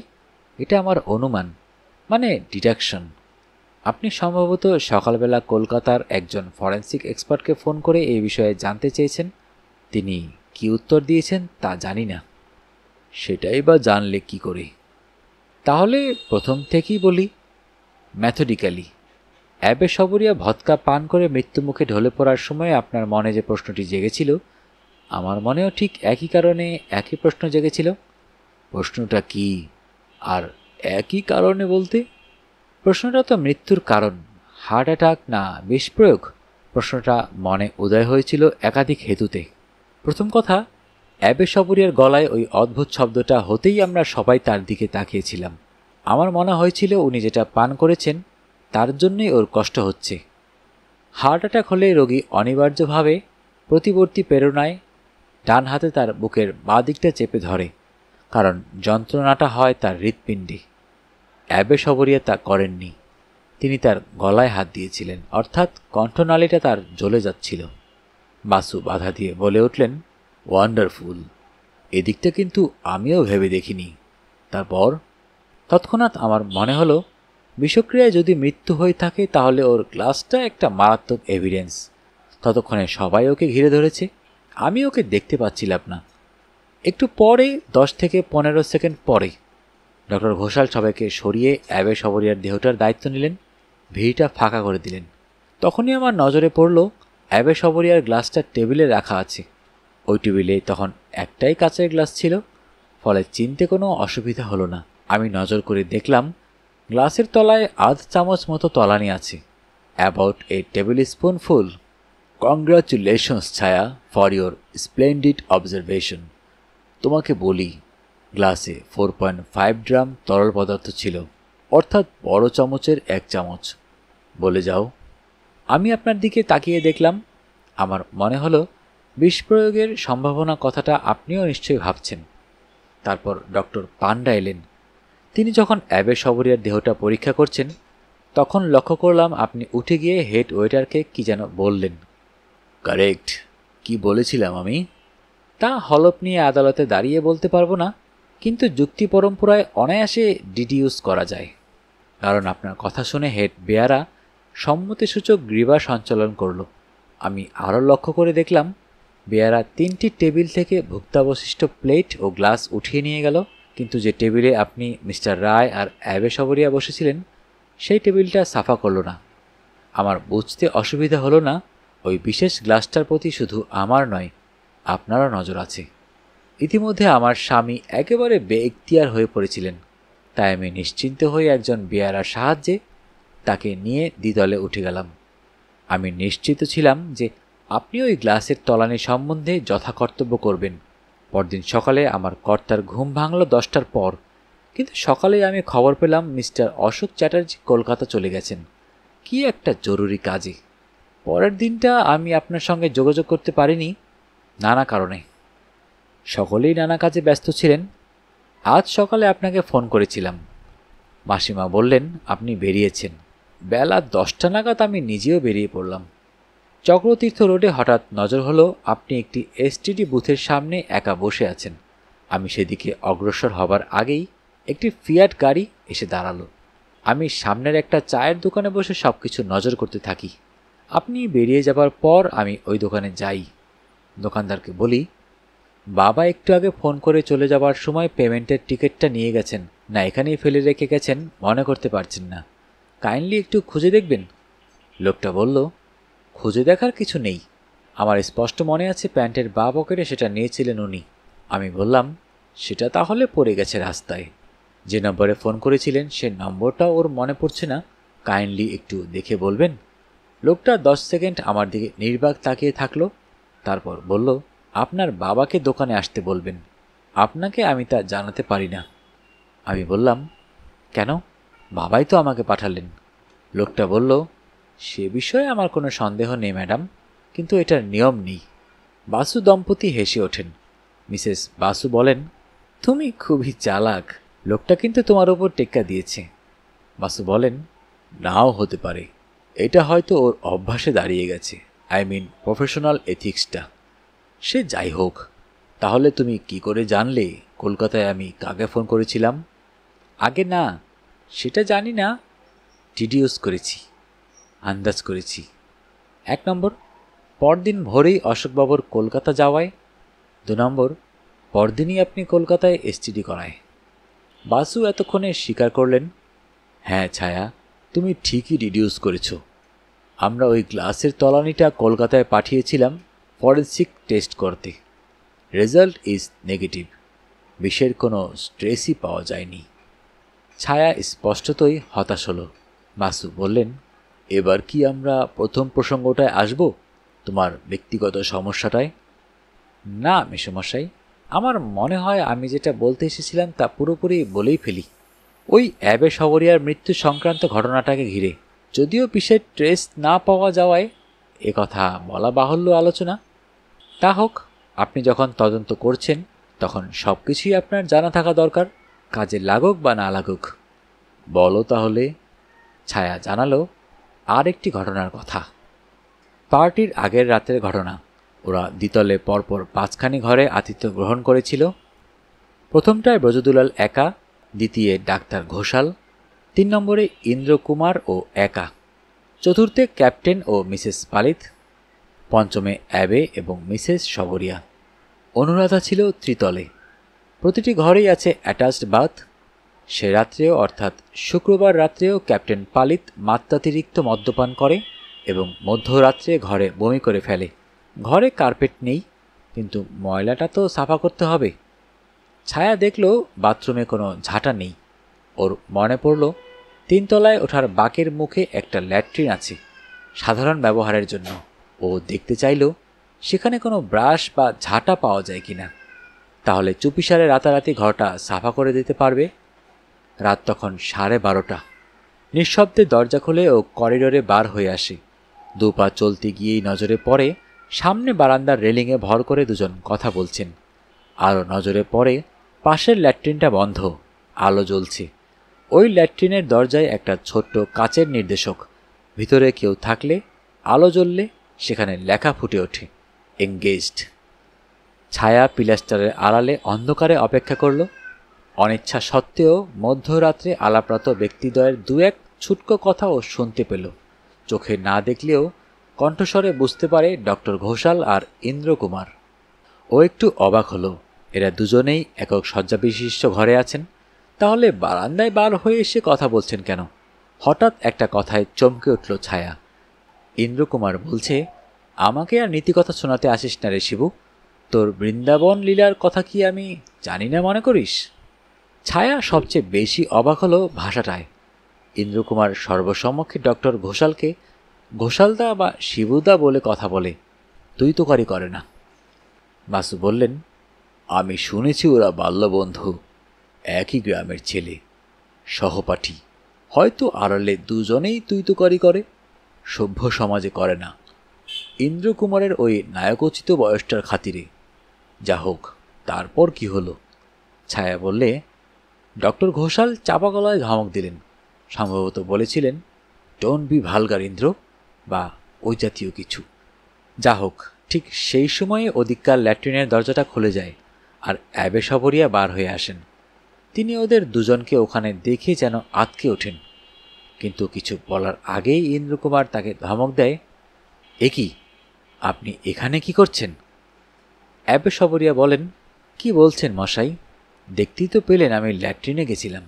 এটা আমার অনুমান, মানে ডিডাকশন। আপনি সম্ভবত সকালবেলা কলকাতার একজন ফরেন্সিক এক্সপার্টকে ফোন করে এই বিষয়ে জানতে চেয়েছেন। তিনি কি উত্তর দিয়েছেন তা জানি না। সেটাই বা জানলে কি করে? তাহলে প্রথম থেকেই বলি, ম্যাথডিক্যালি। অ্যাবে সবরিয়া ভদকা পান করে মৃত্যুমুখে ঢলে পড়ার সময় আপনার মনে যে প্রশ্নটি জেগেছিল, আমার মনেও ঠিক একই কারণে একই প্রশ্ন জেগেছিল। প্রশ্নটা কি? আর একই কারণে বলতে? প্রশ্নটা তো মৃত্যুর কারণ, হার্ট অ্যাটাক না বিষ প্রয়োগ। প্রশ্নটা মনে উদয় হয়েছিল একাধিক হেতুতে। প্রথম কথা, অ্যাবে সবরিয়ার গলায় ওই অদ্ভুত শব্দটা হতেই আমরা সবাই তার দিকে তাকিয়েছিলাম। আমার মনে হয়েছিল উনি যেটা পান করেছেন তার জন্যই ওর কষ্ট হচ্ছে। হার্ট অ্যাটাক হলে রোগী অনিবার্যভাবে প্রতিবর্তী প্রেরণায় ডান হাতে তার বুকের বাঁ দিকটা চেপে ধরে, কারণ যন্ত্রণাটা হয় তার হৃৎপিণ্ডে। অ্যাবে সবরিয়া তা করেননি। তিনি তার গলায় হাত দিয়েছিলেন, অর্থাৎ কণ্ঠনালীটা তার জ্বলে যাচ্ছিল। বাসু বাধা দিয়ে বলে উঠলেন, ওয়ান্ডারফুল, এদিকটা কিন্তু আমিও ভেবে দেখিনি। তারপর তৎক্ষণাৎ আমার মনে হলো, বিষক্রিয়ায় যদি মৃত্যু হয়ে থাকে তাহলে ওর গ্লাসটা একটা মারাত্মক এভিডেন্স। ততক্ষণে সবাই ওকে ঘিরে ধরেছে, আমি ওকে দেখতে পাচ্ছিলাম না। একটু পরে 10 থেকে 15 সেকেন্ড পরে ডক্টর ঘোষাল সবাইকে সরিয়ে অ্যাবে সবরিয়ার দেহটার দায়িত্ব নিলেন, ভিড়টা ফাঁকা করে দিলেন। তখনই আমার নজরে পড়ল অ্যাবে সবরিয়ার গ্লাসটা টেবিলে রাখা আছে। ওই টেবিলে তখন একটাই কাঁচের গ্লাস ছিল, ফলে চিনতে কোনো অসুবিধা হলো না। আমি নজর করে দেখলাম গ্লাসের তলায় আধ চামচ মতো তলানি আছে, অ্যাবাউট এ টেবিল স্পুনফুল। কংগ্রাচুলেশনস ছায়া ফর ইয়োর স্প্লেন্ডিড অবজারভেশন। তোমাকে বলি, গ্লাসে 4.5 গ্রাম তরল পদার্থ ছিল, অর্থাৎ বড় চামচের 1 চামচ। বলে যাও। আমি আপনার দিকে তাকিয়ে দেখলাম। আমার মনে হলো বিষ প্রয়োগের সম্ভাবনা কথাটা আপনিও নিশ্চয়ই ভাবছেন। তারপর ডক্টর পান্ডা এলেন। তিনি যখন অ্যাবে সবরিয়ার দেহটা পরীক্ষা করছেন, তখন লক্ষ্য করলাম আপনি উঠে গিয়ে হেড ওয়েটারকে কি যেন বললেন। কারেক্ট, কি বলেছিলাম আমি? তা হলপ নিয়ে আদালতে দাঁড়িয়ে বলতে পারবো না, কিন্তু যুক্তি পরম্পরায় অনায়াসে ডিডিউস করা যায়। কারণ আপনার কথা শুনে হেড বেয়ারা সম্মতিসূচক গ্রীবা সঞ্চালন করল। আমি আরও লক্ষ্য করে দেখলাম বেয়ারা 3টি টেবিল থেকে ভুক্তাবশিষ্ট প্লেট ও গ্লাস উঠিয়ে নিয়ে গেল, কিন্তু যে টেবিলে আপনি মিস্টার রায় আর অ্যাবে সবরিয়া বসেছিলেন সেই টেবিলটা সাফা করল না। আমার বুঝতে অসুবিধা হলো না ওই বিশেষ গ্লাসটার প্রতি শুধু আমার নয়, আপনারও নজর আছে। ইতিমধ্যে আমার স্বামী একেবারে বেইখতিয়ার হয়ে পড়েছিলেন, তাই আমি নিশ্চিন্ত হয়ে একজন বেয়ারার সাহায্যে তাকে নিয়ে দ্বিদলে উঠে গেলাম। আমি নিশ্চিত ছিলাম যে আপনি ওই গ্লাসের তলানি সম্বন্ধে যথাকর্তব্য করবেন। পরদিন সকালে আমার কর্তার ঘুম ভাঙল 10টার পর, কিন্তু সকালেই আমি খবর পেলাম মিস্টার অশোক চ্যাটার্জি কলকাতা চলে গেছেন কি একটা জরুরি কাজে। পরের দিনটা আমি আপনার সঙ্গে যোগাযোগ করতে পারিনি নানা কারণে। সকলেই নানা কাজে ব্যস্ত ছিলেন। আজ সকালে আপনাকে ফোন করেছিলাম। মাসিমা বললেন আপনি বেরিয়েছেন। বেলা 10টা নাগাদ আমি নিজেও বেরিয়ে পড়লাম। চক্রতীর্থ রোডে হঠাৎ নজর হলো আপনি একটি এসটিডি বুথের সামনে একা বসে আছেন। আমি সেদিকে অগ্রসর হবার আগেই একটি ফিয়াট গাড়ি এসে দাঁড়ালো। আমি সামনের একটা চায়ের দোকানে বসে সব কিছু নজর করতে থাকি। আপনি বেরিয়ে যাবার পর আমি ওই দোকানে যাই। দোকানদারকে বলি, বাবা একটু আগে ফোন করে চলে যাবার সময় পেমেন্টের টিকিটটা নিয়ে গেছেন না এখানেই ফেলে রেখে গেছেন মনে করতে পারছেন না, কাইন্ডলি একটু খুঁজে দেখবেন। লোকটা বলল, খুঁজে দেখার কিছু নেই, আমার স্পষ্ট মনে আছে প্যান্টের বাঁ পকেটে সেটা নিয়েছিলেন উনি। আমি বললাম, সেটা তাহলে পড়ে গেছে রাস্তায়। যে নম্বরে ফোন করেছিলেন সে নম্বরটা ওর মনে পড়ছে না, কাইন্ডলি একটু দেখে বলবেন। লোকটা 10 সেকেন্ড আমার দিকে নির্বাক তাকিয়ে থাকলো, তারপর বলল, আপনার বাবাকে দোকানে আসতে বলবেন, আপনাকে আমি তা জানাতে পারি না। আমি বললাম, কেন? বাবাই তো আমাকে পাঠালেন। লোকটা বলল, সে বিষয়ে আমার কোনো সন্দেহ নেই ম্যাডাম, কিন্তু এটার নিয়ম নেই। বাসু দম্পতি হেসে ওঠেন। মিসেস বাসু বলেন, তুমি খুবই চালাক, লোকটা কিন্তু তোমার ওপর টেক্কা দিয়েছে। বাসু বলেন, নাও হতে পারে, এটা হয়তো ওর অভ্যাসে দাঁড়িয়ে গেছে, আই মিন প্রফেশনাল এথিক্সটা। সে যাই হোক, তাহলে তুমি কি করে জানলে কলকাতায় আমি কাকে ফোন করেছিলাম? আগে না, সেটা জানি না, ডিডিউস করেছি, আন্দাজ করেছি। 1 নম্বর, পরদিন ভোরেই অশোকবাবুর কলকাতা যাওয়ায়। 2 নম্বর, পরদিনই আপনি কলকাতায় এসটিডি করায়। বাসু এতক্ষণে স্বীকার করলেন, হ্যাঁ ছায়া, তুমি ঠিকই ডিডিউস করেছ। আমরা ওই গ্লাসের তলানিটা কলকাতায় পাঠিয়েছিলাম ফরেন্সিক টেস্ট করতে। রেজাল্ট ইজ নেগেটিভ, বিষের কোনো স্ট্রেসই পাওয়া যায়নি। ছায়া স্পষ্টতই হতাশ হলো। বাসু বললেন, এবার কি আমরা প্রথম প্রসঙ্গটায় আসব, তোমার ব্যক্তিগত সমস্যাটায়? না মেসোমশাই, আমার মনে হয় আমি যেটা বলতে এসেছিলাম তা পুরোপুরি বলেই ফেলি। ওই অ্যাবে সবরিয়ার মৃত্যু সংক্রান্ত ঘটনাটাকে ঘিরে, যদিও বিষের ট্রেস না পাওয়া যাওয়ায় এ কথা বলা বাহুল্য আলোচনা। তা হোক, আপনি যখন তদন্ত করছেন তখন সব কিছুই আপনার জানা থাকা দরকার, কাজে লাগুক বা না লাগুক। বলো তাহলে। ছায়া জানালো আর একটি ঘটনার কথা। পার্টির আগের রাতের ঘটনা। ওরা দ্বিতলে পরপর 5খানি ঘরে আতিথ্য গ্রহণ করেছিল। প্রথমটায় ব্রজদুলাল একা, দ্বিতীয় ডাক্তার ঘোষাল, 3 নম্বরে ইন্দ্রকুমার ও একা, চতুর্থে ক্যাপ্টেন ও মিসেস পালিত, পঞ্চমে অ্যাবে এবং মিসেস সবরিয়া। অনুরাধা ছিল ত্রিতলে। প্রতিটি ঘরেই আছে অ্যাটাচড বাথ। সে রাত্রেও অর্থাৎ শুক্রবার রাত্রেও ক্যাপ্টেন পালিত মাত্রাতিরিক্ত মদ্যপান করে এবং মধ্যরাত্রে ঘরে বমি করে ফেলে। ঘরে কার্পেট নেই, কিন্তু ময়লাটা তো সাফা করতে হবে। ছায়া দেখল বাথরুমে কোনো ঝাঁটা নেই। ওর মনে পড়ল 3 তলায় ওঠার বাঁকের মুখে একটা ল্যাট্রিন আছে, সাধারণ ব্যবহারের জন্য। ও দেখতে চাইল সেখানে কোনো ব্রাশ বা ঝাঁটা পাওয়া যায় কিনা, তাহলে চুপিসারে রাতারাতি ঘরটা সাফা করে দিতে পারবে। রাত তখন 12:30। নিঃশব্দে দরজা খুলে ও করিডোরে বার হয়ে আসে। 2 পা চলতে গিয়েই নজরে পড়ে সামনে বারান্দার রেলিংয়ে ভর করে দুজন কথা বলছেন। আরও নজরে পড়ে পাশের ল্যাট্রিনটা বন্ধ, আলো জ্বলছে। ওই ল্যাট্রিনের দরজায় একটা ছোট্ট কাচের নির্দেশক। ভিতরে কেউ থাকলে, আলো জ্বললে সেখানে লেখা ফুটে ওঠে, এঙ্গেজড। ছায়া পিলাস্টারের আড়ালে অন্ধকারে অপেক্ষা করল। অনিচ্ছা সত্ত্বেও মধ্যরাত্রে আলাপ্রাত ব্যক্তিদ্বয়ের 2-1 ছুটকো কথাও শুনতে পেল। চোখে না দেখলেও কণ্ঠস্বরে বুঝতে পারে ডক্টর ঘোষাল আর ইন্দ্রকুমার। ও একটু অবাক হলো, এরা দুজনেই একক শয্যা বিশিষ্ট ঘরে আছেন, তাহলে বারান্দায় বার হয়ে এসে কথা বলছেন কেন? হঠাৎ একটা কথায় চমকে উঠল ছায়া। ইন্দ্রকুমার বলছে, আমাকে আর নীতিকথা শোনাতে আসিস না রে শিবু, তোর বৃন্দাবন লীলার কথা কি আমি জানি না মনে করিস? ছায়া সবচেয়ে বেশি অবাক হলো ভাষাটায়। ইন্দ্রকুমার সর্বসম্মুখে ডক্টর ঘোষালকে ঘোষালদা বা শিবুদা বলে কথা বলে, তুই তোকারি করে না। বাসু বললেন, আমি শুনেছি ওরা বাল্যবন্ধু। একই গ্রামের ছেলে, সহপাঠী, হয়তো আড়ালে দুজনেই তুইতকারি করে, সভ্য সমাজে করে না। ইন্দ্রকুমারের ওই নায়কোচিত বয়সটার খাতিরে। যা হোক, তারপর কি হলো? ছায়া বললে, ডক্টর ঘোষাল চাপা গলায় ধমক দিলেন। সম্ভবত বলেছিলেন, ডোন্ট বি ভালগার ইন্দ্র, বা ওই জাতীয় কিছু। যা হোক, ঠিক সেই সময়ে ওদিককার ল্যাট্রিনের দরজাটা খুলে যায়, আর অ্যাবে সবরিয়া বার হয়ে আসেন। তিনি ওদের দুজনকে ওখানে দেখে যেন আঁতকে ওঠেন, কিন্তু কিছু বলার আগেই ইন্দ্রকুমার তাকে ধমক দেয়, এ কি, আপনি এখানে কি করছেন? অ্যাবে সবরিয়া বলেন, কি বলছেন মশাই? দেখতেই তো পেলেন আমি ল্যাট্রিনে গেছিলাম।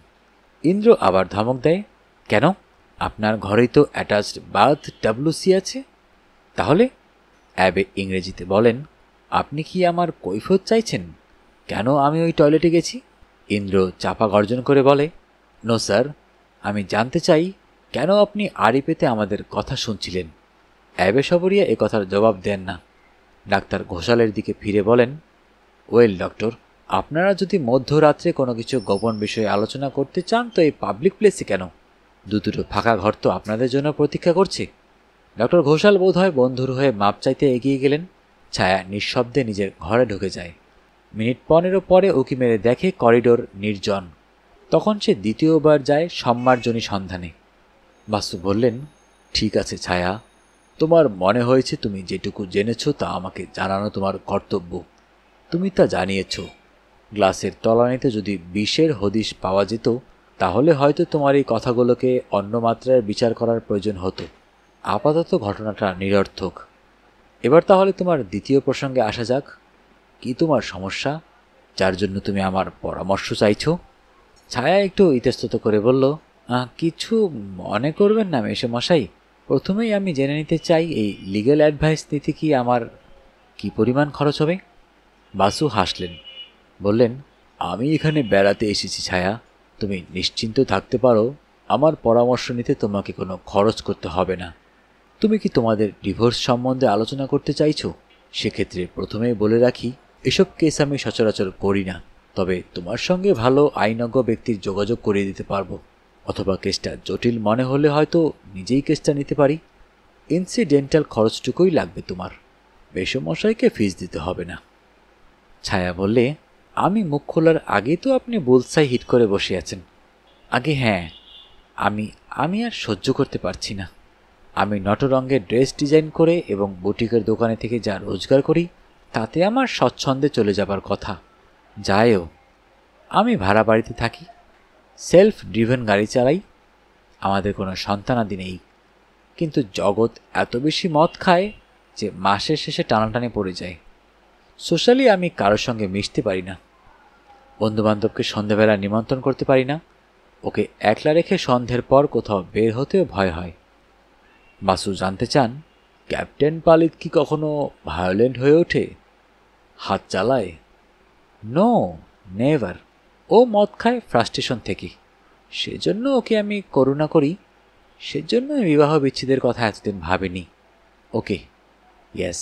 ইন্দ্র আবার ধমক দেয়, কেন? আপনার ঘরেই তো অ্যাটাচড বাথ ডাব্লুসি আছে। তাহলে? অ্যাবে ইংরেজিতে বলেন, আপনি কি আমার কৈফিয়ত চাইছেন কেন আমি ওই টয়লেটে গেছি? ইন্দ্র চাপা গর্জন করে বলে, নো স্যার, আমি জানতে চাই কেন আপনি আড়ি পেতে আমাদের কথা শুনছিলেন। অ্যাবে সবরিয়া এ কথার জবাব দেন না। ডাক্তার ঘোষালের দিকে ফিরে বলেন, ওয়েল ডক্টর, আপনারা যদি মধ্যরাত্রে কোনো কিছু গোপন বিষয়ে আলোচনা করতে চান তো এই পাবলিক প্লেসে কেন? দুটো ফাঁকা ঘর তো আপনাদের জন্য প্রতীক্ষা করছে। ডক্টর ঘোষাল বোধহয় বন্ধুর হয়ে মাপ চাইতে এগিয়ে গেলেন। ছায়া নিঃশব্দে নিজের ঘরে ঢুকে যায়। মিনিট 15 পরে উকি মেরে দেখে করিডোর নির্জন। তখন সে দ্বিতীয়বার যায় সম্মার্জনী সন্ধানে। বাসু বললেন, ঠিক আছে ছায়া, তোমার মনে হয়েছে তুমি যেটুকু জেনেছ তা আমাকে জানানো তোমার কর্তব্য। তুমি তা জানিয়েছ। গ্লাসের তলানিতে যদি বিষের হদিশ পাওয়া যেত তাহলে হয়তো তোমার এই কথাগুলোকে অন্য মাত্রায় বিচার করার প্রয়োজন হতো। আপাতত ঘটনাটা নিরর্থক। এবার তাহলে তোমার দ্বিতীয় প্রসঙ্গে আসা যাক। কি তোমার সমস্যা, যার জন্য তুমি আমার পরামর্শ চাইছ? ছায়া একটু ইতস্তত করে বলল, কিছু মনে করবেন না মেসোমশাই, প্রথমেই আমি জেনে নিতে চাই এই লিগ্যাল অ্যাডভাইস নিতে কি আমার কি পরিমাণ খরচ হবে? বাসু হাসলেন, বললেন, আমি এখানে বেড়াতে এসেছি ছায়া, তুমি নিশ্চিন্ত থাকতে পারো, আমার পরামর্শ নিতে তোমাকে কোনো খরচ করতে হবে না। তুমি কি তোমাদের ডিভোর্স সম্বন্ধে আলোচনা করতে চাইছো? সেক্ষেত্রে প্রথমেই বলে রাখি, এসব কেস আমি সচরাচর করি না, তবে তোমার সঙ্গে ভালো আইনজ্ঞ ব্যক্তির যোগাযোগ করিয়ে দিতে পারবো, অথবা কেসটা জটিল মনে হলে হয়তো নিজেই কেসটা নিতে পারি। ইনসিডেন্টাল খরচটুকুই লাগবে তোমার, মেসোমশাইকে ফিস দিতে হবে না। ছায়া বললে, আমি মুখ খোলার আগেই তো আপনি বুলসাই হিট করে বসে আছেন। আগে হ্যাঁ, আমি আর সহ্য করতে পারছি না। আমি নটরঙ্গের ড্রেস ডিজাইন করে এবং বুটিকের দোকানে থেকে যা রোজগার করি তাতে আমার স্বচ্ছন্দে চলে যাবার কথা। যায়ও, আমি ভাড়া বাড়িতে থাকি, সেলফ ড্রিভেন গাড়ি চালাই, আমাদের কোনো সন্তানাদি নেই, কিন্তু জগৎ এত বেশি মদ খায় যে মাসের শেষে টানাটানি পড়ে যায়। সোশ্যালি আমি কারোর সঙ্গে মিশতে পারি না, বন্ধুবান্ধবকে সন্ধেবেলা নিমন্ত্রণ করতে পারি না, ওকে একলা রেখে সন্ধ্যের পর কোথাও বের হতেও ভয় হয়। বাসু জানতে চান, ক্যাপ্টেন পালিত কি কখনো ভায়োলেন্ট হয়ে ওঠে, হাত চালায়? No, never. ও মদ খায় ফ্রাস্ট্রেশন থেকে, সেজন্য ওকে আমি করুণা করি, সেজন্য বিবাহ বিচ্ছেদের কথা এতদিন ভাবিনি। ওকে, ইয়েস,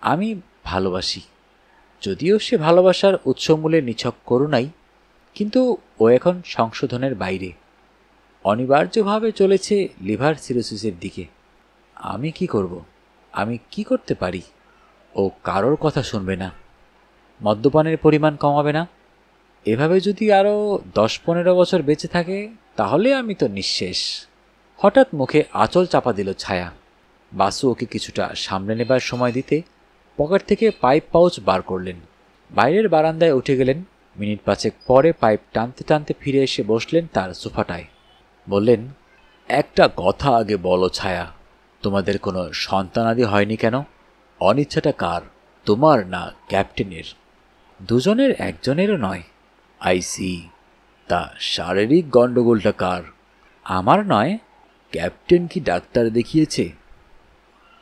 আমি ভালোবাসি, যদিও সে ভালোবাসার উৎসমূলে নিছক করুণাই, কিন্তু ও এখন সংশোধনের বাইরে, অনিবার্যভাবে চলেছে লিভার সিরোসিসের দিকে। আমি কি করব? আমি কি করতে পারি? ও কারোর কথা শুনবে না, মদ্যপানের পরিমাণ কমাবে না। এভাবে যদি আরও 10-15 বছর বেঁচে থাকে তাহলে আমি তো নিঃশেষ। হঠাৎ মুখে আঁচল চাপা দিল ছায়া। বাসু ওকে কিছুটা সামলে নেবার সময় দিতে পকেট থেকে পাইপ পাউচ বার করলেন। বাইরের বারান্দায় উঠে গেলেন। মিনিট 5 পরে পাইপ টানতে টানতে ফিরে এসে বসলেন তার সোফাটায়। বললেন, একটা কথা আগে বলো ছায়া, তোমাদের কোনো সন্তানাদি হয়নি কেন? অনিচ্ছাটা কার, তোমার না ক্যাপ্টেনের? দুজনের একজনেরও নয়। আইসি, তা শারীরিক গণ্ডগোলটা কার? আমার নয়। ক্যাপ্টেন কি ডাক্তার দেখিয়েছে?